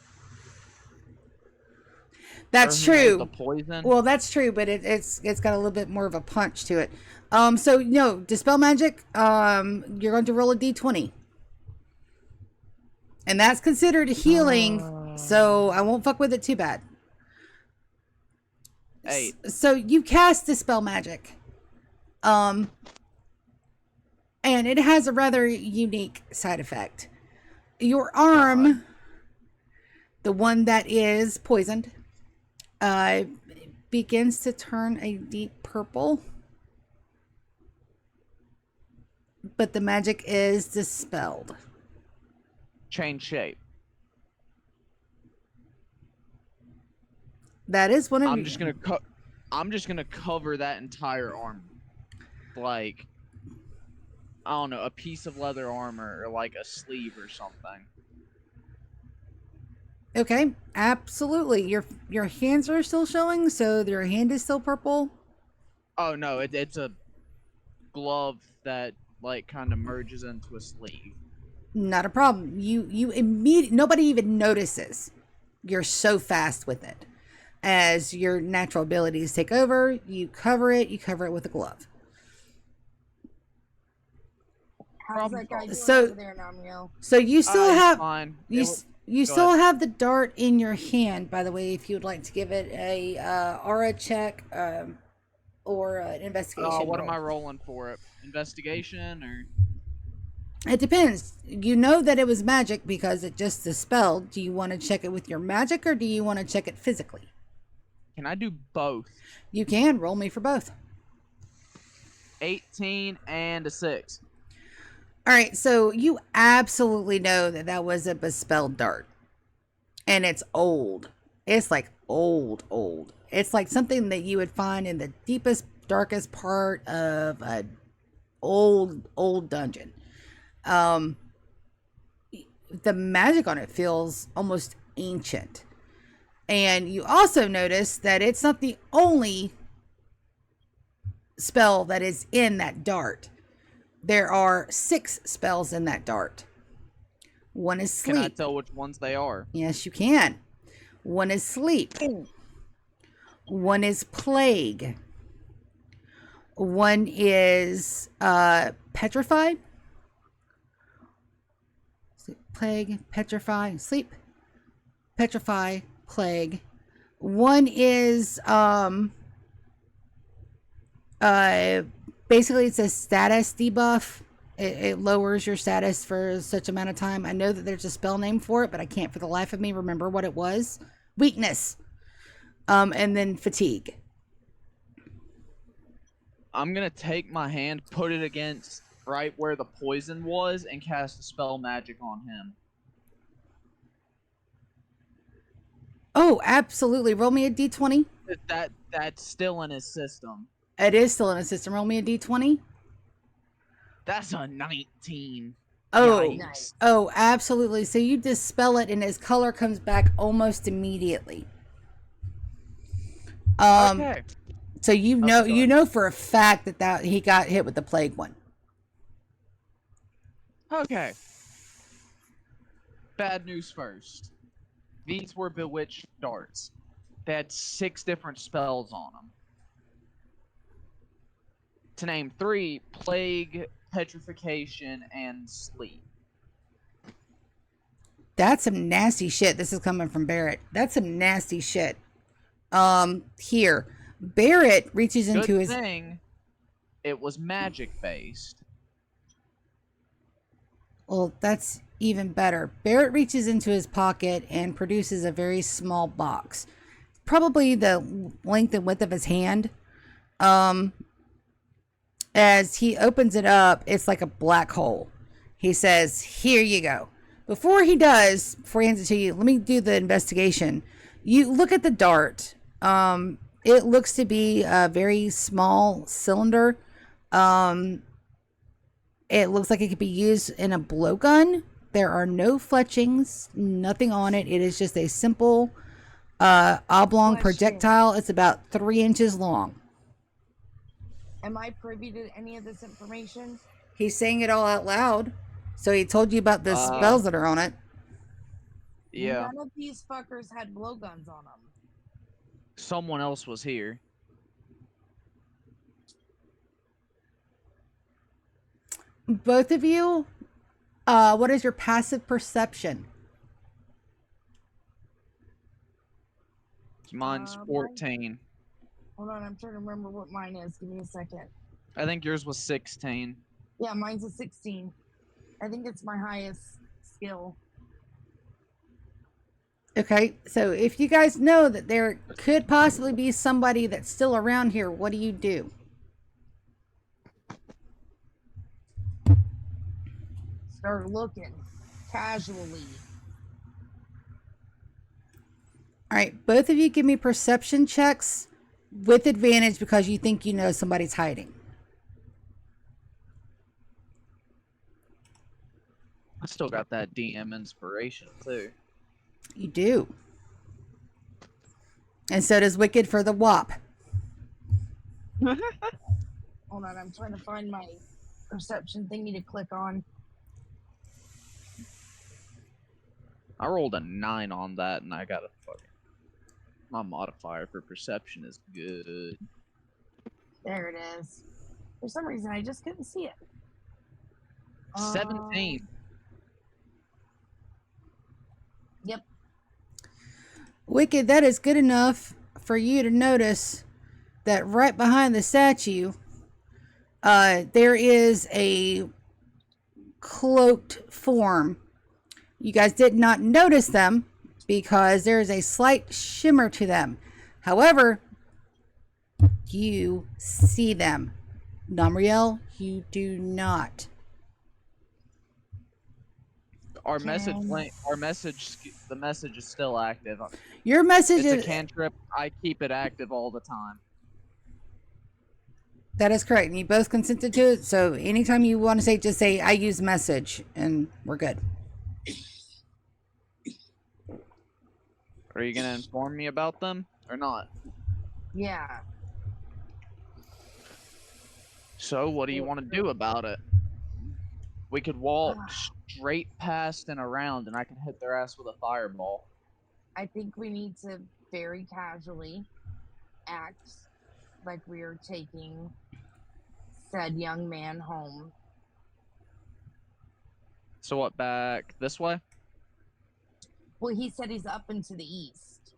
That's Or who made true. The poison. Well, that's true, but it's got a little bit more of a punch to it. So no, dispel magic. You're going to roll a d20, and that's considered healing. So I won't fuck with it too bad. 8. So you cast dispel magic, and it has a rather unique side effect. Your arm, the one that is poisoned, begins to turn a deep purple, but the magic is dispelled. Change shape. That is one of I'm just gonna cover that entire armor, like, I don't know, a piece of leather armor or like a sleeve or something. Okay, absolutely. Your hands are still showing, so your hand is still purple. Oh no, it's a glove that like kind of merges into a sleeve. Not a problem. You immediately, nobody even notices. You're so fast with it. As your natural abilities take over, you cover it with a glove. How's that guy doing So- over there, Namiel? So you still It's have fine. you Go still ahead. have the dart in your hand, by the way, if you would like to give it a aura check or an investigation. What roll. am I rolling for it? Investigation or? It depends. You know that it was magic because it just dispelled. Do you want to check it with your magic or do you want to check it physically? Can I do both? You can roll me for both. 18 and a 6. All right, so you absolutely know that that was a bespelled dart. And it's old. It's like old. It's like something that you would find in the deepest, darkest part of a old dungeon. The magic on it feels almost ancient. And you also notice that it's not the only spell that is in that dart. There are 6 spells in that dart. One is sleep. Can I tell which ones they are? Yes, you can. One is sleep. One is plague. One is petrify. Plague, petrify, sleep, petrify, plague. One is basically it's a status debuff. It lowers your status for such amount of time. I know that there's a spell name for it, but I can't for the life of me remember what it was. Weakness. And then fatigue. I'm gonna take my hand, put it against right where the poison was, and cast a spell magic on him. Oh, absolutely. Roll me a d20. That's still in his system. It is still in a system. Roll me a d20. That's a 19. Oh, Yikes. Nice. oh, absolutely. So you dispel it, and his color comes back almost immediately. Okay. So you Oh, know, go you ahead. know for a fact that he got hit with the plague one. Okay. Bad news first. These were bewitched darts. They had 6 different spells on them. to name 3: plague, petrification, and sleep. That's some nasty shit. This is coming from Barrett. That's some nasty shit. Here. Barrett reaches Good into his. thing it was magic based. Well, that's even better. Barrett reaches into his pocket and produces a very small box. Probably the length and width of his hand. As he opens it up, it's like a black hole. He says, "Here you go." Before he hands it to you, let me do the investigation. You look at the dart. It looks to be a very small cylinder. It looks like it could be used in a blowgun. There are no fletchings, nothing on it. It is just a simple oblong projectile. It's about 3 inches long. Am I privy to any of this information? He's saying it all out loud. So he told you about the spells that are on it. Yeah. None of these fuckers had blowguns on them. Someone else was here. Both of you, what is your passive perception? Mine's 14. Hold on, I'm trying to remember what mine is. Give me a second. I think yours was 16. Yeah, mine's a 16. I think it's my highest skill. Okay, so if you guys know that there could possibly be somebody that's still around here, what do you do? Start looking casually. All right, both of you give me perception checks with advantage because you think you know somebody's hiding. I still got that DM inspiration too. You do. And so does Wicked for the WAP. Hold on, I'm trying to find my perception thingy to click on. I rolled a 9 on that and I got a fucking... My modifier for perception is good. There it is. For some reason, I just couldn't see it. 17. Yep. Wicked, that is good enough for you to notice that right behind the statue, there is a cloaked form. You guys did not notice them because there is a slight shimmer to them. However, you see them. Namriel, you do not. Our message, the message is still active. Your message It's is a cantrip. I keep it active all the time. that is correct. And you both consented to it. So anytime you want to say, just say, "I use message," and we're good. Are you gonna inform me about them or not? Yeah. So what do you want to do about it? We could walk straight past and around, and I can hit their ass with a fireball. I think we need to very casually act like we are taking said young man home. So what, back this way? Well, he said he's up and to the east.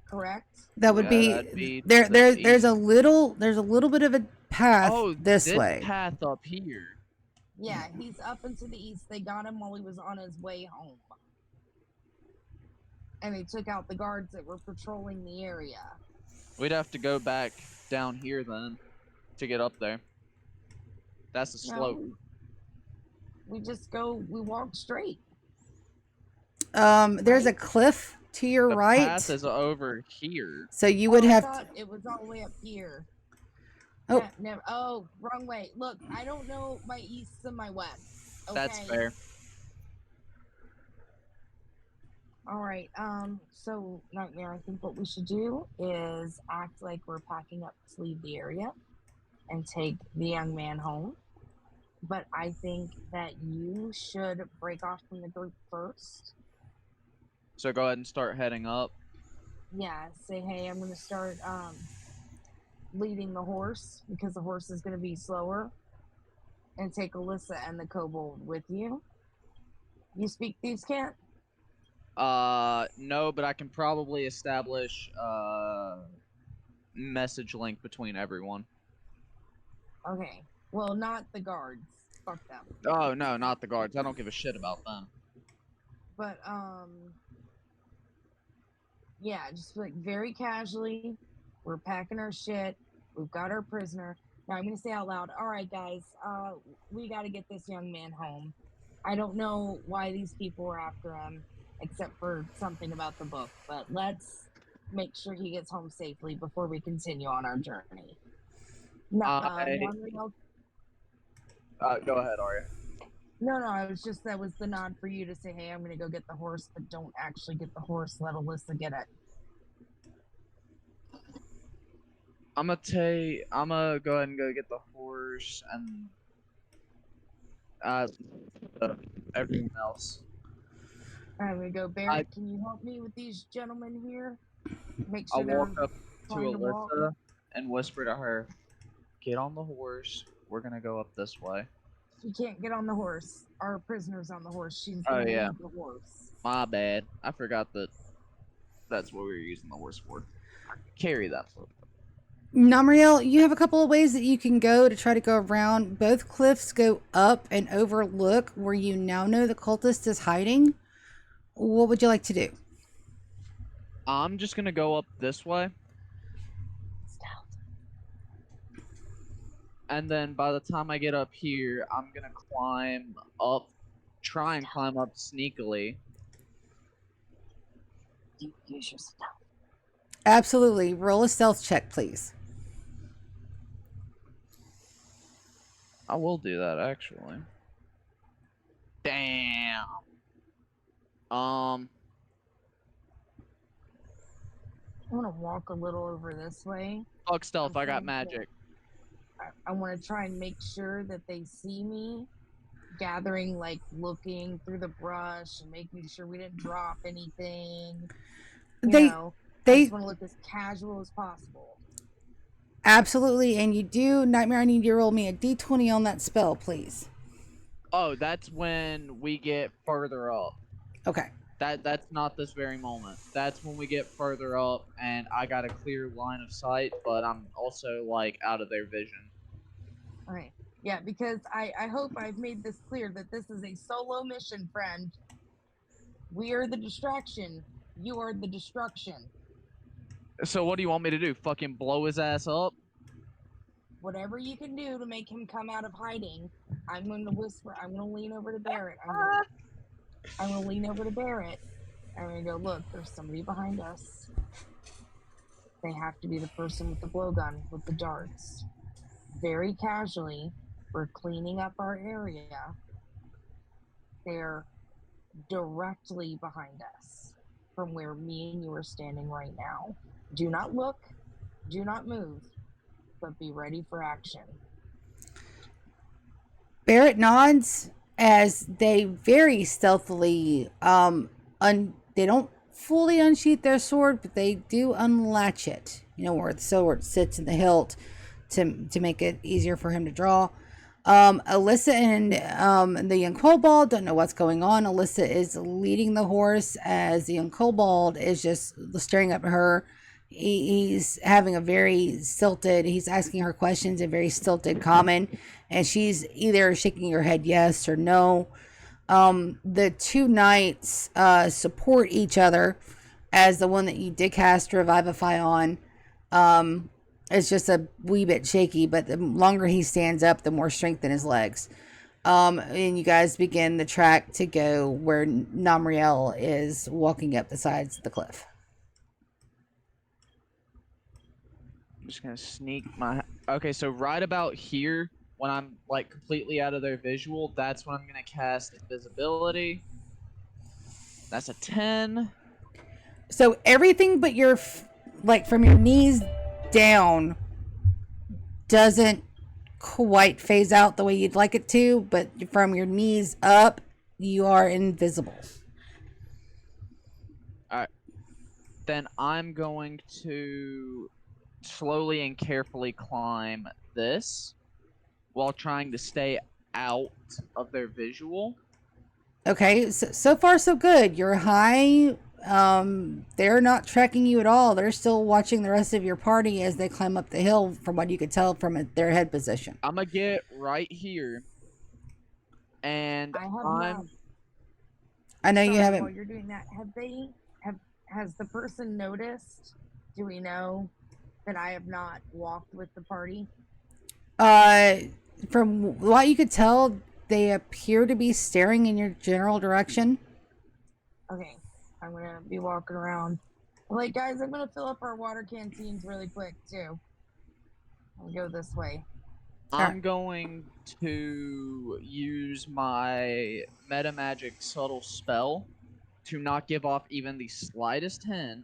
Correct? That would that'd be to there. the There's a east. little bit of a path this way. Path up here. Yeah, he's up and to the east. They got him while he was on his way home. And they took out the guards that were patrolling the area. We'd have to go back down here then to get up there. That's the slope. No, we walk straight. There's a cliff to your The right. path is over here. So you would have thought it was all the way up here. Oh. No, oh, wrong way. Look, I don't know my east and my west. Okay? That's fair. All right. So Nightmare, I think what we should do is act like we're packing up to leave the area and take the young man home. But I think that you should break off from the group first. So go ahead and start heading up. Yeah, say, hey, I'm gonna start leading the horse because the horse is going to be slower, and take Alyssa and the kobold with you. You speak thieves' cant? No, but I can probably establish message link between everyone. Okay. Well, not the guards. Fuck them. Oh no, not the guards. I don't give a shit about them. But yeah, just like very casually, we're packing our shit. We've got our prisoner. Now I'm gonna say out loud, all right guys, we gotta get this young man home. I don't know why these people were after him, except for something about the book, but let's make sure he gets home safely before we continue on our journey. Nonreal. Go ahead, Arya. No, I was just, that was the nod for you to say, hey, I'm gonna go get the horse, but don't actually get the horse. Let Alyssa get it. I'm gonna go ahead and go get the horse and uh everyone else. I'm gonna go, Barrett. Can you help me with these gentlemen here? Make sure I'll walk they're up to trying to walk. Alyssa and whisper to her, "Get on the horse. We're gonna go up this way." She can't get on the horse. Our prisoner's on the horse. She's Oh gonna yeah, lead the horse. my bad. I forgot that. That's what we were using the horse for. Carry that. Namriel, you have a couple of ways that you can go to try to go around. Both cliffs go up and overlook where you now know the cultist is hiding. What would you like to do? I'm just gonna go up this way. And then by the time I get up here, I'm gonna climb up, try and climb up sneakily. You use your stealth. Absolutely. Roll a stealth check, please. I will do that actually. Damn. I'm gonna walk a little over this way. Fuck stealth. I got magic. I want to try and make sure that they see me gathering, like looking through the brush and making sure we didn't drop anything. I just want to look as casual as possible. Absolutely. And you do, Nightmare, I need you to roll me a d20 on that spell, please. Oh, that's when we get further up. Okay. That's not this very moment. That's when we get further up and I got a clear line of sight, but I'm also like out of their vision. Okay. Yeah, because I hope I've made this clear that this is a solo mission, friend. We are the distraction. You are the destruction. So what do you want me to do? Fucking blow his ass up? Whatever you can do to make him come out of hiding, I'm going to whisper. I'm going to lean over to Barrett. I'm going to lean over to Barrett. I'm going to go, look, there's somebody behind us. They have to be the person with the blowgun, with the darts. Very casually, we're cleaning up our area. They're directly behind us from where me and you are standing right now. Do not look, do not move, but be ready for action. Barrett nods as they very stealthily, they don't fully unsheath their sword, but they do unlatch it, where the sword sits in the hilt to make it easier for him to draw. Alyssa and the young kobold don't know what's going on. Alyssa is leading the horse as the young kobold is just staring up at her. He's having a very stilted, he's asking her questions in very stilted common, and she's either shaking her head yes or no. The two knights support each other, as the one that you did cast Revivify on it's just a wee bit shaky, but the longer he stands up, the more strength in his legs. And you guys begin the track to go where Namriel is walking up the sides of the cliff. I'm just gonna sneak my... Okay, so right about here, when I'm like completely out of their visual, that's when I'm gonna cast invisibility. That's a 10. So everything but your, like from your knees down doesn't quite phase out the way you'd like it to, but from your knees up, you are invisible. Alright. Then I'm going to slowly and carefully climb this while trying to stay out of their visual. Okay, so far so good. You're high. They're not tracking you at all. They're still watching the rest of your party as they climb up the hill, from what you could tell from their head position. I'm gonna get right here, and I have not. I know you Sorry, while haven't. you're doing that, has the person noticed? Do we know that I have not walked with the party? Uh, from what you could tell, they appear to be staring in your general direction. Okay, I'm gonna be walking around. Like, guys, I'm gonna fill up our water canteens really quick too. I'll go this way. I'm going to use my meta magic subtle spell to not give off even the slightest hint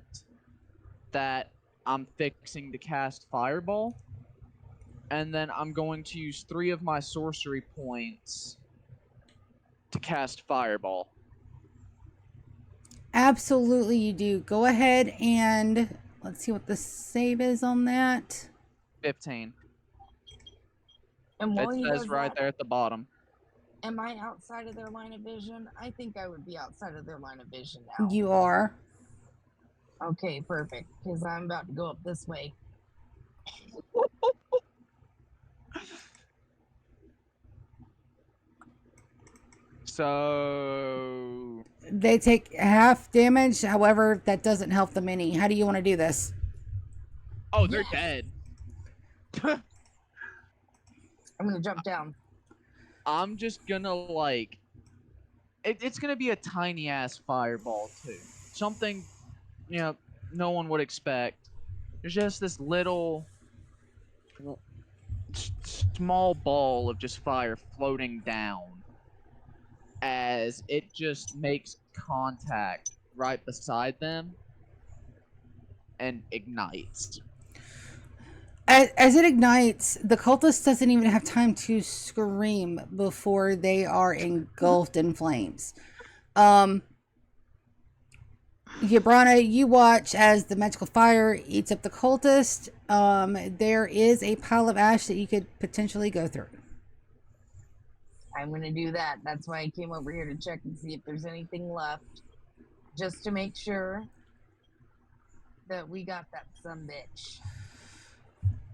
that I'm fixing to cast Fireball. And then I'm going to use 3 of my sorcery points to cast Fireball. Absolutely, you do. Go ahead and let's see what the save is on that. 15. And while It he says does right that, there at the bottom. am I outside of their line of vision? I think I would be outside of their line of vision now. You are. Okay, perfect. Because I'm about to go up this way. So They take half damage. However, that doesn't help them any. How do you want to do this? oh, they're Yes. dead. I'm gonna jump down. I'm just gonna like it's gonna be a tiny ass fireball too. Something no one would expect. There's just this little small ball of just fire floating down as it just makes contact right beside them and ignites. As it ignites, the cultist doesn't even have time to scream before they are engulfed in flames. Yabrana, you watch as the magical fire eats up the cultist. There is a pile of ash that you could potentially go through. I'm gonna do that. That's why I came over here to check and see if there's anything left. Just to make sure that we got that some bitch.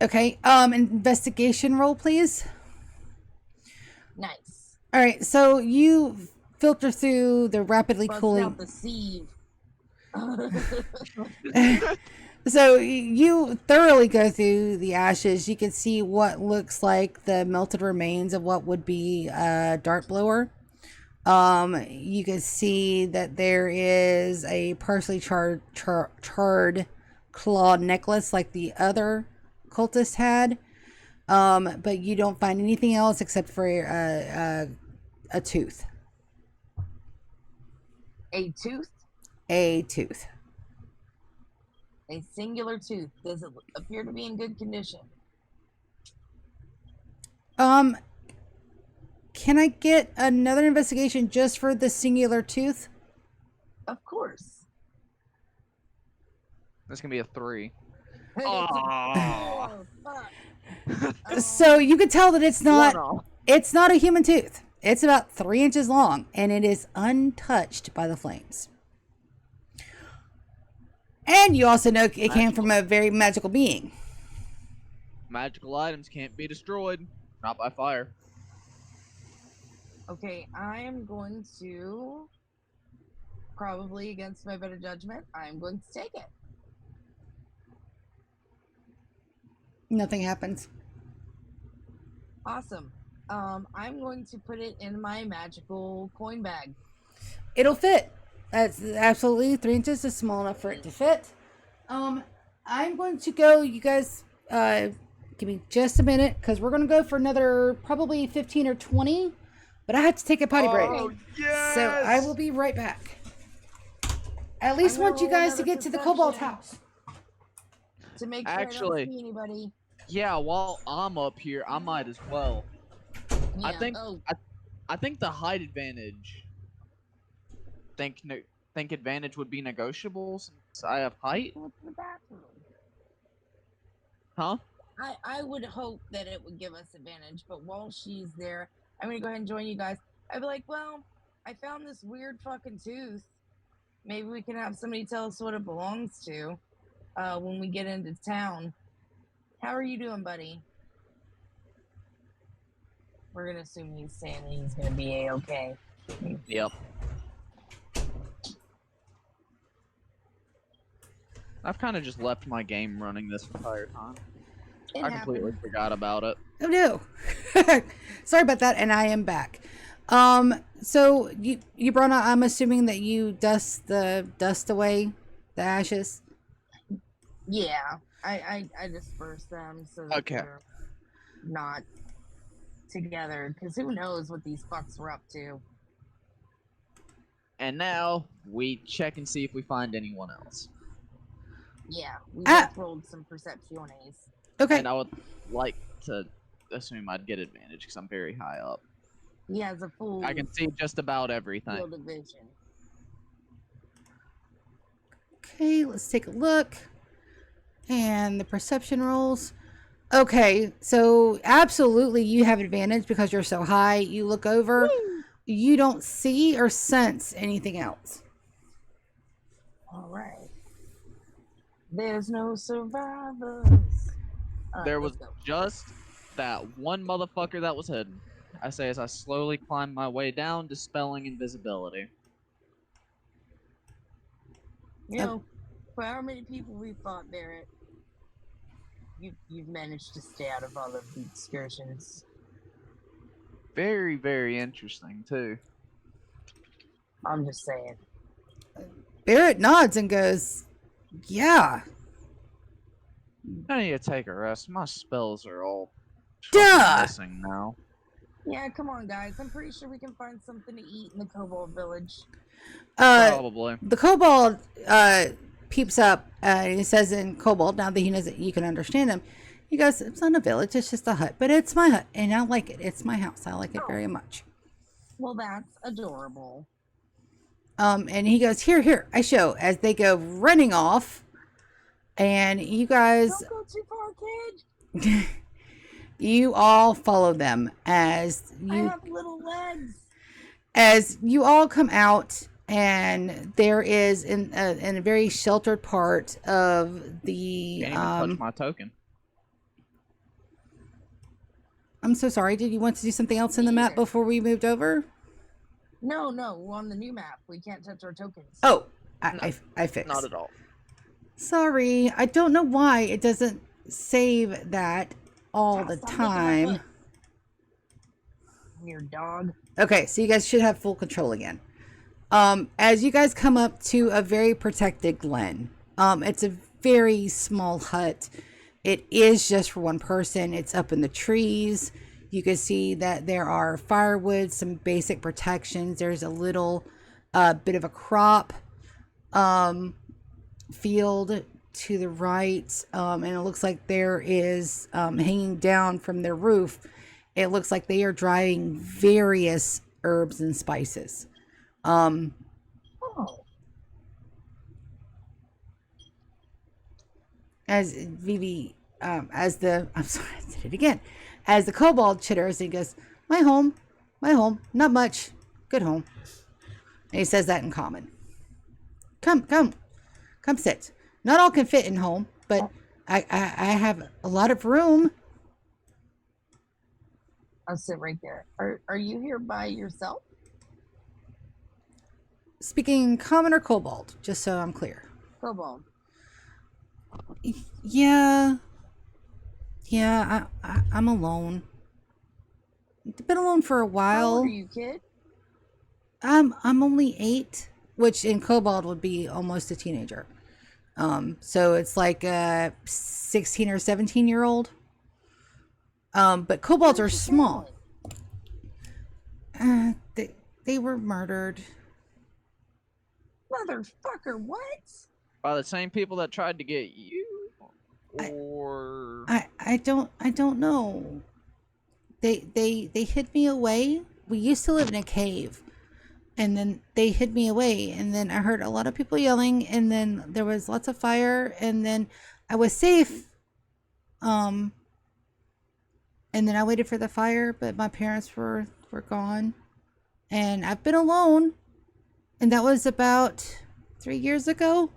Okay, investigation roll, please. Nice. All right, so you filter through the rapidly Bust cooling. out the sieve. So you thoroughly go through the ashes. You can see what looks like the melted remains of what would be a dart blower. You can see that there is a partially charred claw necklace like the other cultist had. But you don't find anything else except for a tooth. A tooth? A tooth. A singular tooth. Does it appear to be in good condition? Can I get another investigation just for the singular tooth? Of course. That's gonna be a 3. It's a Aw. 4. Fuck. So you can tell that it's One not off. a human tooth. It's about 3 inches long and it is untouched by the flames. And you also know it came from a very magical being. Magical items can't be destroyed, not by fire. Okay, I am going to, probably against my better judgment, I'm going to take it. Nothing happens. Awesome. I'm going to put it in my magical coin bag. It'll fit. That's absolutely 3 inches is small enough for it to fit. I'm going to go. You guys, give me just a minute because we're going to go for another probably 15 or 20. But I have to take a potty break. Oh, yes! So I will be right back. At least want you guys to get to the Cobalt house. To make sure Actually- I don't see anybody. Yeah, while I'm up here, I might as well. Yeah. I think Oh, I think the height advantage. Think advantage would be negotiable since I have height. go to the bathroom. Huh? I would hope that it would give us advantage, but while she's there, I'm gonna go ahead and join you guys. I'd be like, well, I found this weird fucking tooth. Maybe we can have somebody tell us what it belongs to when we get into town. How are you doing, buddy? We're gonna assume he's saying that he's gonna be a-okay. Yep. I've kind of just left my game running this entire time. I completely forgot about it. Oh no. Sorry about that, and I am back. So you brought up, I'm assuming that you dust the dust away, the ashes. Yeah, I disperse them so that Okay. they're not together, because who knows what these fucks were up to. And now we check and see if we find anyone else. Yeah, we both rolled some percepciones. Okay. And I would like to assume I'd get advantage because I'm very high up. He has a full I can see just about everything. field of vision. Okay, let's take a look. And the perception rolls. Okay, so absolutely you have advantage because you're so high. You look over, you don't see or sense anything else. All right. There's no survivors. There was just that one motherfucker that was hidden. I say as I slowly climb my way down, dispelling invisibility. You know, for how many people we fought, Barrett, you've managed to stay out of all of the excursions. Very, very interesting, too. I'm just saying. Barrett nods and goes, yeah. I need to take a rest. My spells are all Duh! missing now. Yeah, come on, guys. I'm pretty sure we can find something to eat in the Kobold Village. Probably. The kobold peeps up and he says in kobold, now that he knows that you can understand him, he goes, it's not a village, it's just a hut, but it's my hut and I like it. It's my house. I like it very much. Well, that's adorable. And he goes, here, I show, as they go running off. And you guys, don't go too far, kid. You all follow them as I you have little legs. As you all come out, and there is in a very sheltered part of the. Can't even touch my token. I'm so sorry. Did you want to do something else in the map before we moved over? No, we're on the new map. We can't touch our tokens. Oh, I fixed. Not at all. Sorry, I don't know why it doesn't save that all the time. Weird dog. Okay, so you guys should have full control again. As you guys come up to a very protected glen, it's a very small hut. It is just for one person. It's up in the trees. You can see that there are firewood, some basic protections. There's a little bit of a crop field to the right, and it looks like there is hanging down from their roof. It looks like they are drying various herbs and spices. As Vivi, I'm sorry, I did it again. As the kobold chitters, he goes, my home, not much, good home. And he says that in common. Come sit. Not all can fit in home, but I have a lot of room. I'll sit right there. Are you here by yourself? Speaking common or kobold, just so I'm clear. Kobold. Yeah, I'm alone. Been alone for a while. How old are you, kid? I'm only 8, which in kobold would be almost a teenager. So it's like a 16 or 17-year-old. But kobolds are small. They were murdered. Motherfucker, what? By the same people that tried to get you? Or I don't know. They hid me away. We used to live in a cave. And then they hid me away, and then I heard a lot of people yelling, and then there was lots of fire, and then I was safe Um, and then I waited for the fire, but my parents were gone, and I've been alone, and that was about 3 years ago.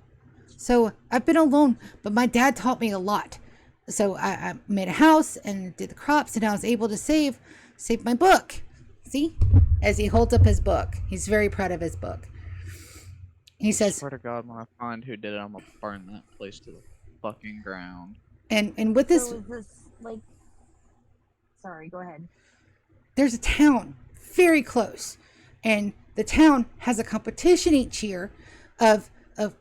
So I've been alone, but my dad taught me a lot. So I made a house and did the crops, and I was able to save my book. See, as he holds up his book, he's very proud of his book. He I says, swear to God, when I find who did it, I'm gonna burn that place to the fucking ground. and with this, So is this like? Sorry, go ahead. there's a town very close, and the town has a competition each year of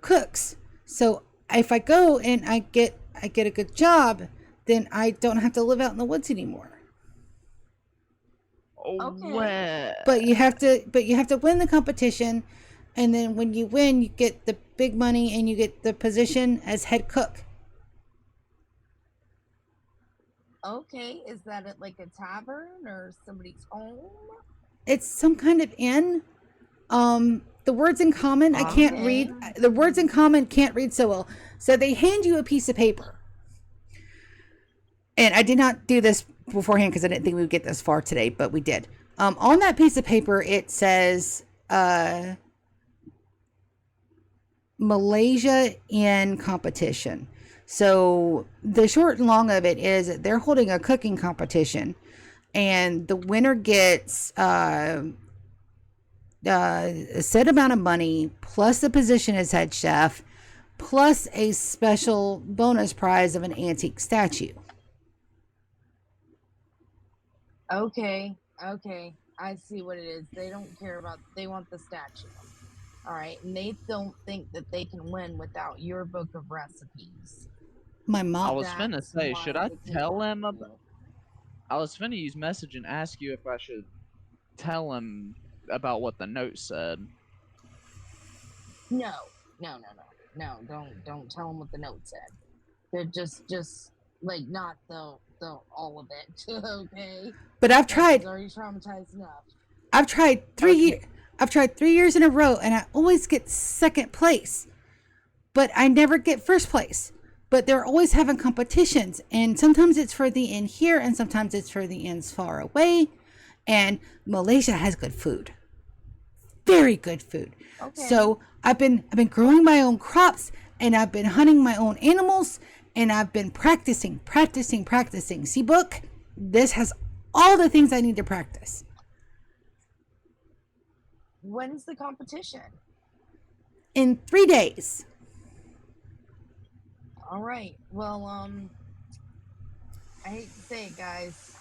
cooks. So if I go and I get a good job, then I don't have to live out in the woods anymore. Oh, Okay. well. But you have to win the competition, and then when you win, you get the big money and you get the position as head cook. Okay, is that at like a tavern or somebody's home? It's some kind of inn. The words in common I can't Okay. read. The words in common can't read so well. So they hand you a piece of paper. And I did not do this beforehand because I didn't think we would get this far today, but we did. On that piece of paper, it says Malaysia in competition. So the short and long of it is that they're holding a cooking competition, and the winner gets a set amount of money plus the position as head chef plus a special bonus prize of an antique statue. Okay, I see what it is. They don't care about. They want the statue. All right, and they don't think that they can win without your book of recipes. My I mom. was finna That's say, why should I they tell can't him do about? it. I was finna use message and ask you if I should tell him about what the note said. No, don't tell them what the note said. They're just like not the all of it. Okay, But I've he's tried. already traumatized enough. I've tried 3 Okay. years. I've tried 3 years in a row, and I always get second place. But I never get first place. But they're always having competitions, and sometimes it's for the inn here, and sometimes it's for the inns far away. And Malaysia has good food, very good food. Okay. So I've been growing my own crops, and I've been hunting my own animals, and I've been practicing. See, book, this has all the things I need to practice. When's the competition? In 3 days. All right. Well, I hate to say it, guys.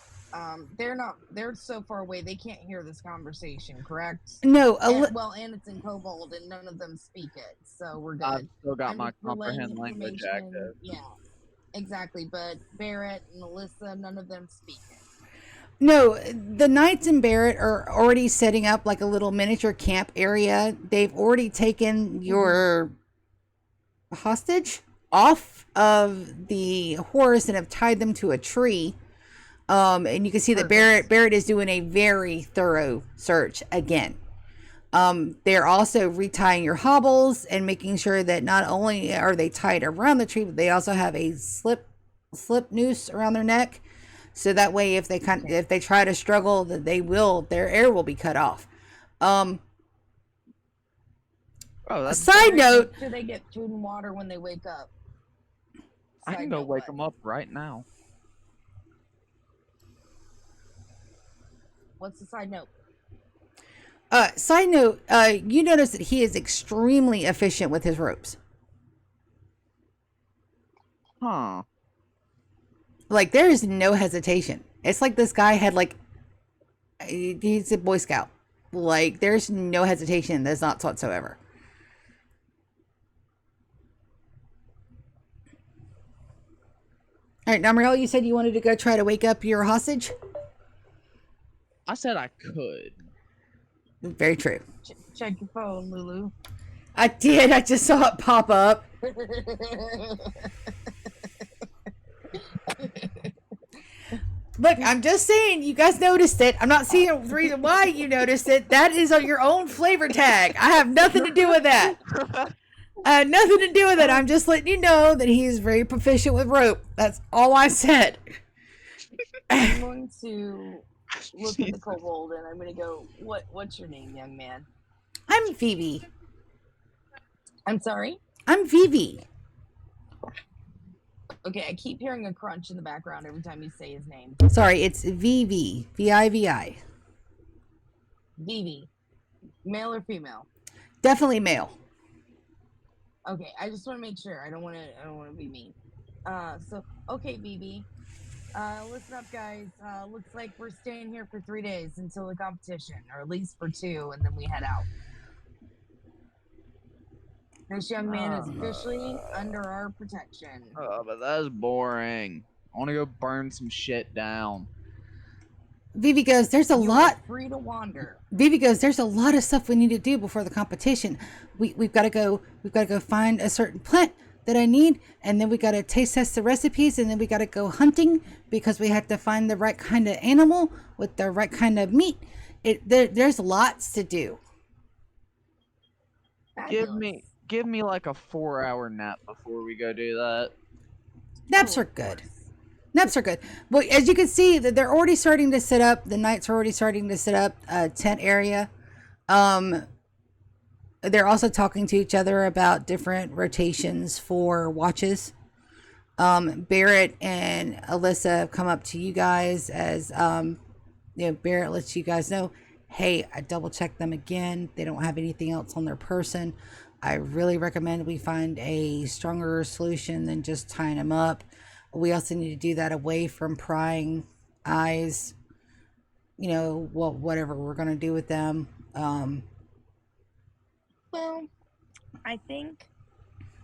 They're so far away they can't hear this conversation, correct? No, And it's in Kobold and none of them speak it, so we're good. I've still got I'm my just relaying comprehend language information. active. Yeah, exactly. But Barrett and Alyssa, none of them speak it. no, the Knights and Barrett are already setting up like a little miniature camp area. They've already taken your hostage off of the horse and have tied them to a tree. And you can see that Barrett is doing a very thorough search again. They're also retying your hobbles and making sure that not only are they tied around the tree, but they also have a slip noose around their neck. So that way, if they try to struggle, that their air will be cut off. Oh, that's Side note, Make sure they get food and water when they wake up. I can Side go note wake what? them up right now. What's the side note? side note, you notice that he is extremely efficient with his ropes. Huh. Like, there is no hesitation. It's like this guy had he's a Boy Scout. Like, there's no hesitation. There's not whatsoever. All right, Namriel, you said you wanted to go try to wake up your hostage? I said I could. Very true. Check your phone, Lulu. I did. I just saw it pop up. Look, I'm just saying, you guys noticed it. I'm not seeing the reason why you noticed it. That is on your own flavor tag. I have nothing to do with that. Nothing to do with it. I'm just letting you know that he's very proficient with rope. That's all I said. I'm going to look at the Jesus. kobold and I'm going to go, what's your name, young man? I'm Vivi. I'm sorry? I'm Vivi. Okay, I keep hearing a crunch in the background every time you say his name. Sorry, it's Vivi. V-I-V-I. Vivi. Male or female? Definitely male. Okay, I just want to make sure. I don't want to be mean. So okay, Vivi. Listen up, guys. Looks like we're staying here for 3 days until the competition, or at least for 2, and then we head out. This young man is officially under our protection. But that's boring. I want to go burn some shit down. Vivi goes, there's a You lot. are free to wander. Vivi goes, there's a lot of stuff we need to do before the competition. We've got to go find a certain plant that I need, and then we got to taste test the recipes, and then we got to go hunting because we have to find the right kind of animal with the right kind of meat. There's lots to do. Fabulous. Give me like a 4-hour nap before we go do that. Naps are good. Naps are good. Well, as you can see, that they're already starting to set up. The knights are already starting to set up a tent area. They're also talking to each other about different rotations for watches. Barrett and Alyssa have come up to you guys as Barrett lets you guys know, hey, I double checked them again. They don't have anything else on their person. I really recommend we find a stronger solution than just tying them up. We also need to do that away from prying eyes. Whatever we're going to do with them. Well, I think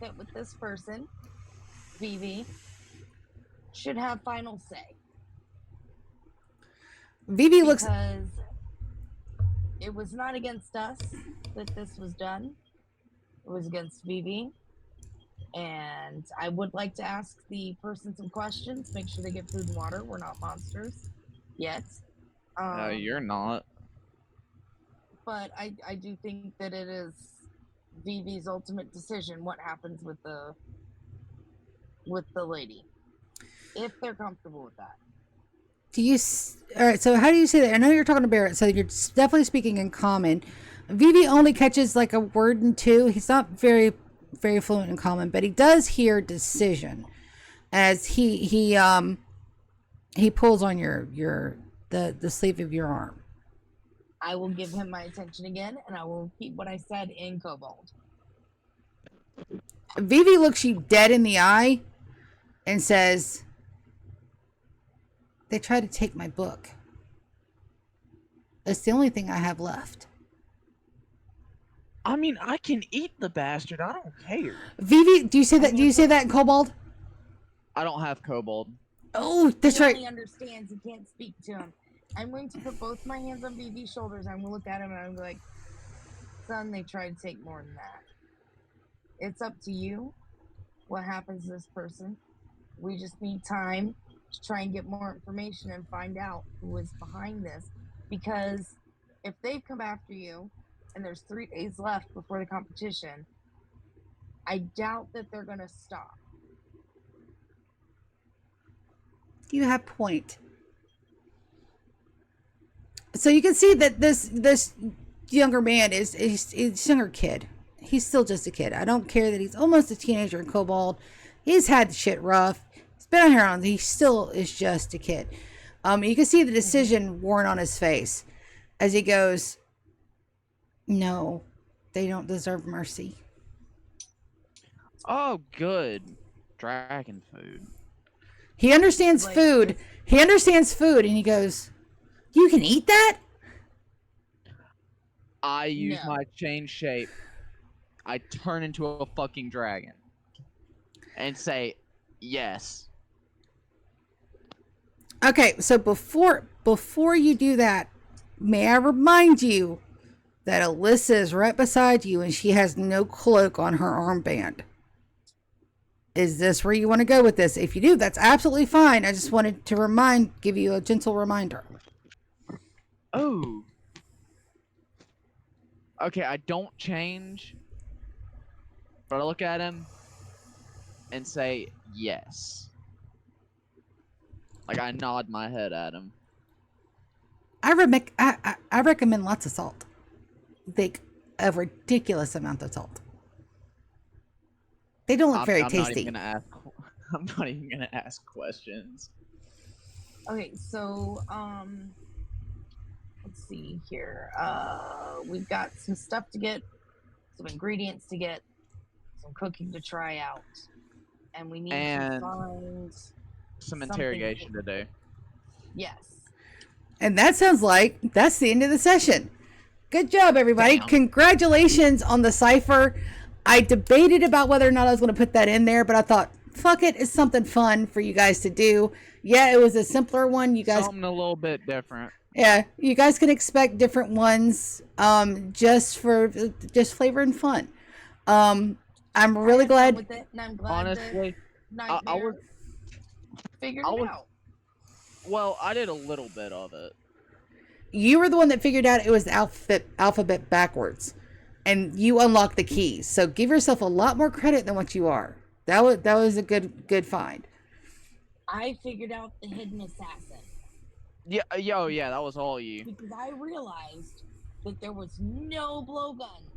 that with this person, Vivi should have final say. Vivi looks. Because it was not against us that this was done. It was against Vivi. And I would like to ask the person some questions. Make sure they get food and water. We're not monsters yet. No, you're not. But I do think that it is Vivi's ultimate decision what happens with the lady, if they're comfortable with that. All right, so how do you say that? I know you're talking to Barrett, so you're definitely speaking in common. Vivi only catches like a word and two. He's not very, very fluent in common, but he does hear decision as he pulls on the sleeve of your arm. I will give him my attention again, and I will repeat what I said in Kobold. Vivi looks you dead in the eye and says, they tried to take my book. It's the only thing I have left. I mean, I can eat the bastard. I don't care. Vivi, do you say that? Do you say that in Kobold? I don't have kobold. Oh, that's He right. only understands. He can't speak to him. I'm going to put both my hands on Vivi's shoulders. I'm going to look at him and I'm like, son, they tried to take more than that. It's up to you what happens to this person. We just need time to try and get more information and find out who is behind this. Because if they've come after you and there's 3 days left before the competition, I doubt that they're going to stop. You have point. So you can see that this younger man is a younger kid. He's still just a kid. I don't care that he's almost a teenager in Kobold. He's had shit rough. He's been on here on. He still is just a kid. You can see the decision worn on his face as he goes, no, they don't deserve mercy. Oh, good. Dragon food. He understands food. He understands food, and he goes, you can eat that? I use my change shape. I turn into a fucking dragon. And say, yes. Okay, so before you do that, may I remind you that Alyssa is right beside you and she has no cloak on her armband. Is this where you want to go with this? If you do, that's absolutely fine. I just wanted to give you a gentle reminder. Oh. Okay, I don't change. but I look at him and say yes. Like I nod my head at him. I recommend lots of salt. Like a ridiculous amount of salt. They don't look very I'm not even tasty. gonna ask. I'm not even gonna ask questions. Okay, so let's see here. We've got some stuff to get, some ingredients to get, some cooking to try out, and we need to And find some something interrogation to do. Yes. And that sounds like that's the end of the session. Good job, everybody. Damn. Congratulations on the cipher. I debated about whether or not I was going to put that in there, but I thought, fuck it, it's something fun for you guys to do. Yeah, it was a simpler one. You guys, Something a little bit different. yeah, you guys can expect different ones, just flavor and fun. I'm really glad. With it, and I'm glad Honestly, that I was. figured I it was- out. Well, I did a little bit of it. You were the one that figured out it was the alphabet backwards, and you unlocked the keys. So give yourself a lot more credit than what you are. That was a good find. I figured out the hidden assassin Yeah, yeah, that was all you. because I realized that there was no blowguns.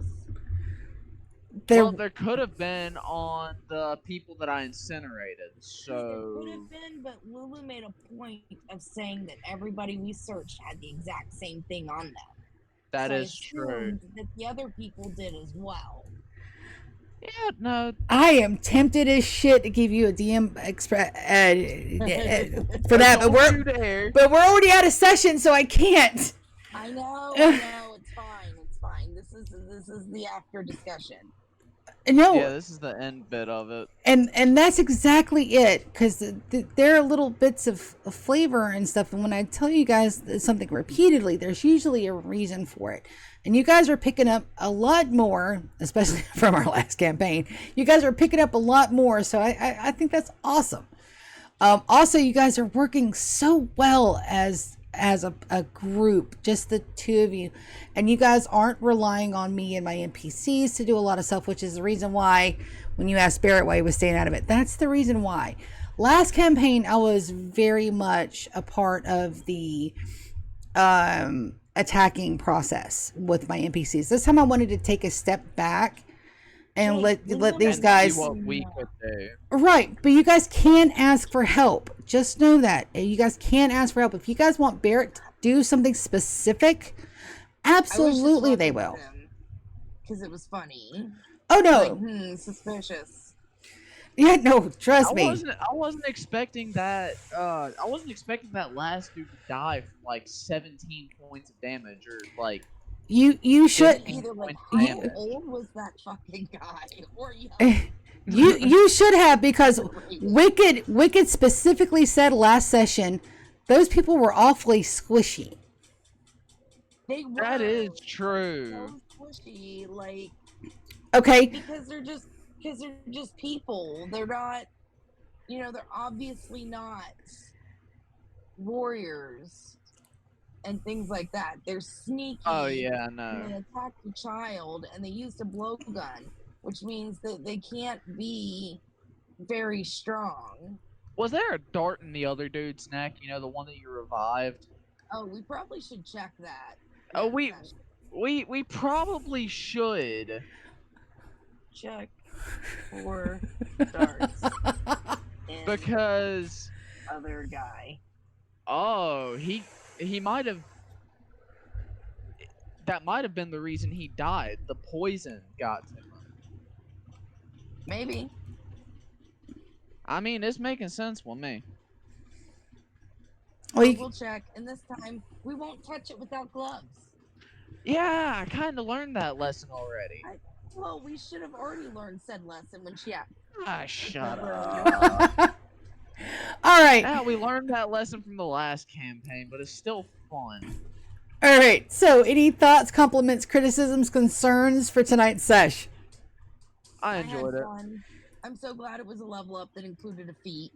There, Well, there could have been on the people that I incinerated. There So could have been, but Lulu made a point of saying that everybody we searched had the exact same thing on them. that So I is true. assumed that the other people did as well. Yeah, no, I am tempted as shit to give you a DM for that, don't you dare. but we're already out of session, so I can't. I know, it's fine, it's fine. This is the after discussion. No, Yeah, this is the end bit of it. and that's exactly it, because there are little bits of flavor and stuff, and when I tell you guys something repeatedly, there's usually a reason for it, and you guys are picking up a lot more, especially from our last campaign. You guys are picking up a lot more, so I think that's awesome. Also, you guys are working so well as a group, just the two of you, and you guys aren't relying on me and my NPCs to do a lot of stuff, which is the reason why when you asked Barrett why he was staying out of it, that's the reason why. Last campaign I was very much a part of the attacking process with my NPCs. This time I wanted to take a step back and let these And guys see what we could do. right, but you guys can ask for help. Just know that you guys can ask for help. If you guys want Barrett to do something specific, absolutely they will. Because it was funny. Oh no, Like, suspicious. yeah, no, trust I me. wasn't expecting that. I wasn't expecting that last dude to die from like 17 points of damage, or like You should Either like, Damn how it. old was that fucking guy? Or young? you should have, because Wicked specifically said last session those people were awfully squishy. They were that is true. so squishy, like Okay, because they're just people. They're not, they're obviously not warriors and things like that. They're sneaky. Oh yeah, And no. they attacked a child, and they used a blowgun, which means that they can't be very strong. Was there a dart in the other dude's neck? You know, the one that you revived. Oh, we probably should check that. Oh, next session. we probably should. Check for darts. And Because other guy. oh, he might have. That might have been the reason he died. The poison got to him. Maybe. I mean, it's making sense with me. well, We'll check, and this time we won't touch it without gloves. Yeah, I kind of learned that lesson already. Well, we should have already learned said lesson when she asked. Ah, shut Never up. all right, Yeah, we learned that lesson from the last campaign, but it's still fun. all right. So, any thoughts, compliments, criticisms, concerns for tonight's sesh? I had enjoyed it. fun. I'm so glad it was a level up that included a feat.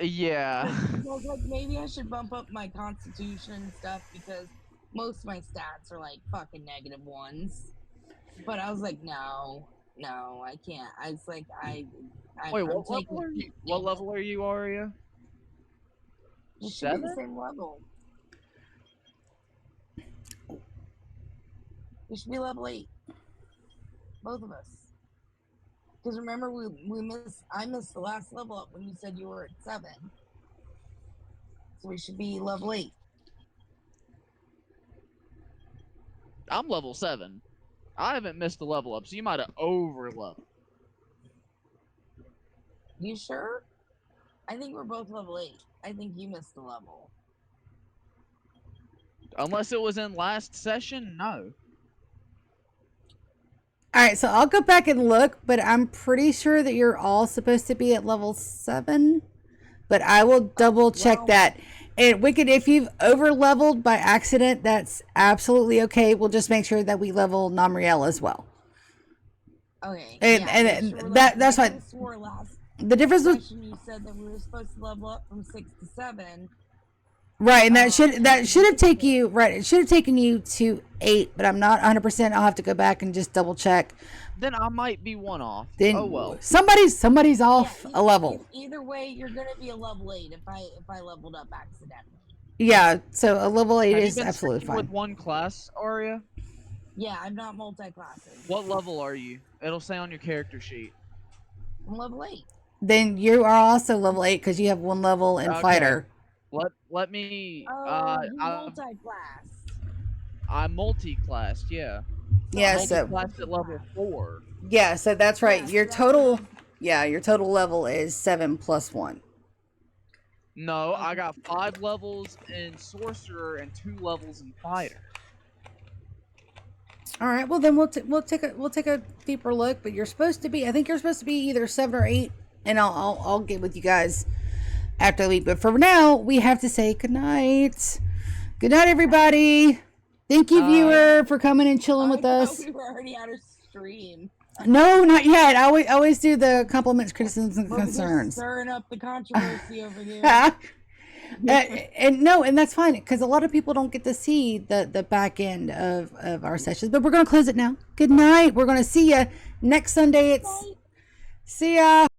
Yeah. I was like, maybe I should bump up my constitution and stuff because most of my stats are like fucking -1s. But I was like, no. No, I can't. It's like Wait, I'm what taking. level are you? What level are you, Aria? You should be the 7? same level. We should be level 8. Both of us. Because remember, I missed the last level up when you said you were at 7. So we should be level 8. I'm level 7. I haven't missed the level up, so you might have over leveled. You sure? I think we're both level 8. I think you missed the level. Unless it was in last session, no. All right, so I'll go back and look, but I'm pretty sure that you're all supposed to be at level 7. But I will double check that. And Wicked, if you've over leveled by accident, that's absolutely okay. We'll just make sure that we level Namriel as well. Okay. And sure that's fine. Last The difference with session you said that we were supposed to level up from 6 to 7. right, and that should have taken you right. It should have taken you to 8, but I'm not 100%. I'll have to go back and just double check. Then I might be one off. Then Oh well. somebody's off a level. Either way, you're gonna be a level 8 if I leveled up accidentally. Yeah, so a level 8 Have is you been absolutely sticking fine. with one class, Aria? Yeah, I'm not multi-classing. What level are you? It'll say on your character sheet. I'm level 8. Then you are also level 8 because you have one level in fighter. Let me. You multi-class. I'm multi-classed. Yeah. Yeah, so multi-classed at level 4. Yeah, so that's right. Yeah, Your so total, your total level is 7 plus 1. No, I got 5 levels in sorcerer and 2 levels in fighter. All right. Well, then we'll take a deeper look. But you're supposed to be. I think you're supposed to be either 7 or 8, and I'll get with you guys after the week. But for now, we have to say good night. Good night, everybody. Thank you, viewer, for coming and chilling with us. We were already out of stream. No, not yet. I always do the compliments, criticisms, and concerns. Stirring up the controversy over here. and that's fine because a lot of people don't get to see the back end of our sessions. But we're gonna close it now. Good night. We're gonna see you next Sunday. See ya.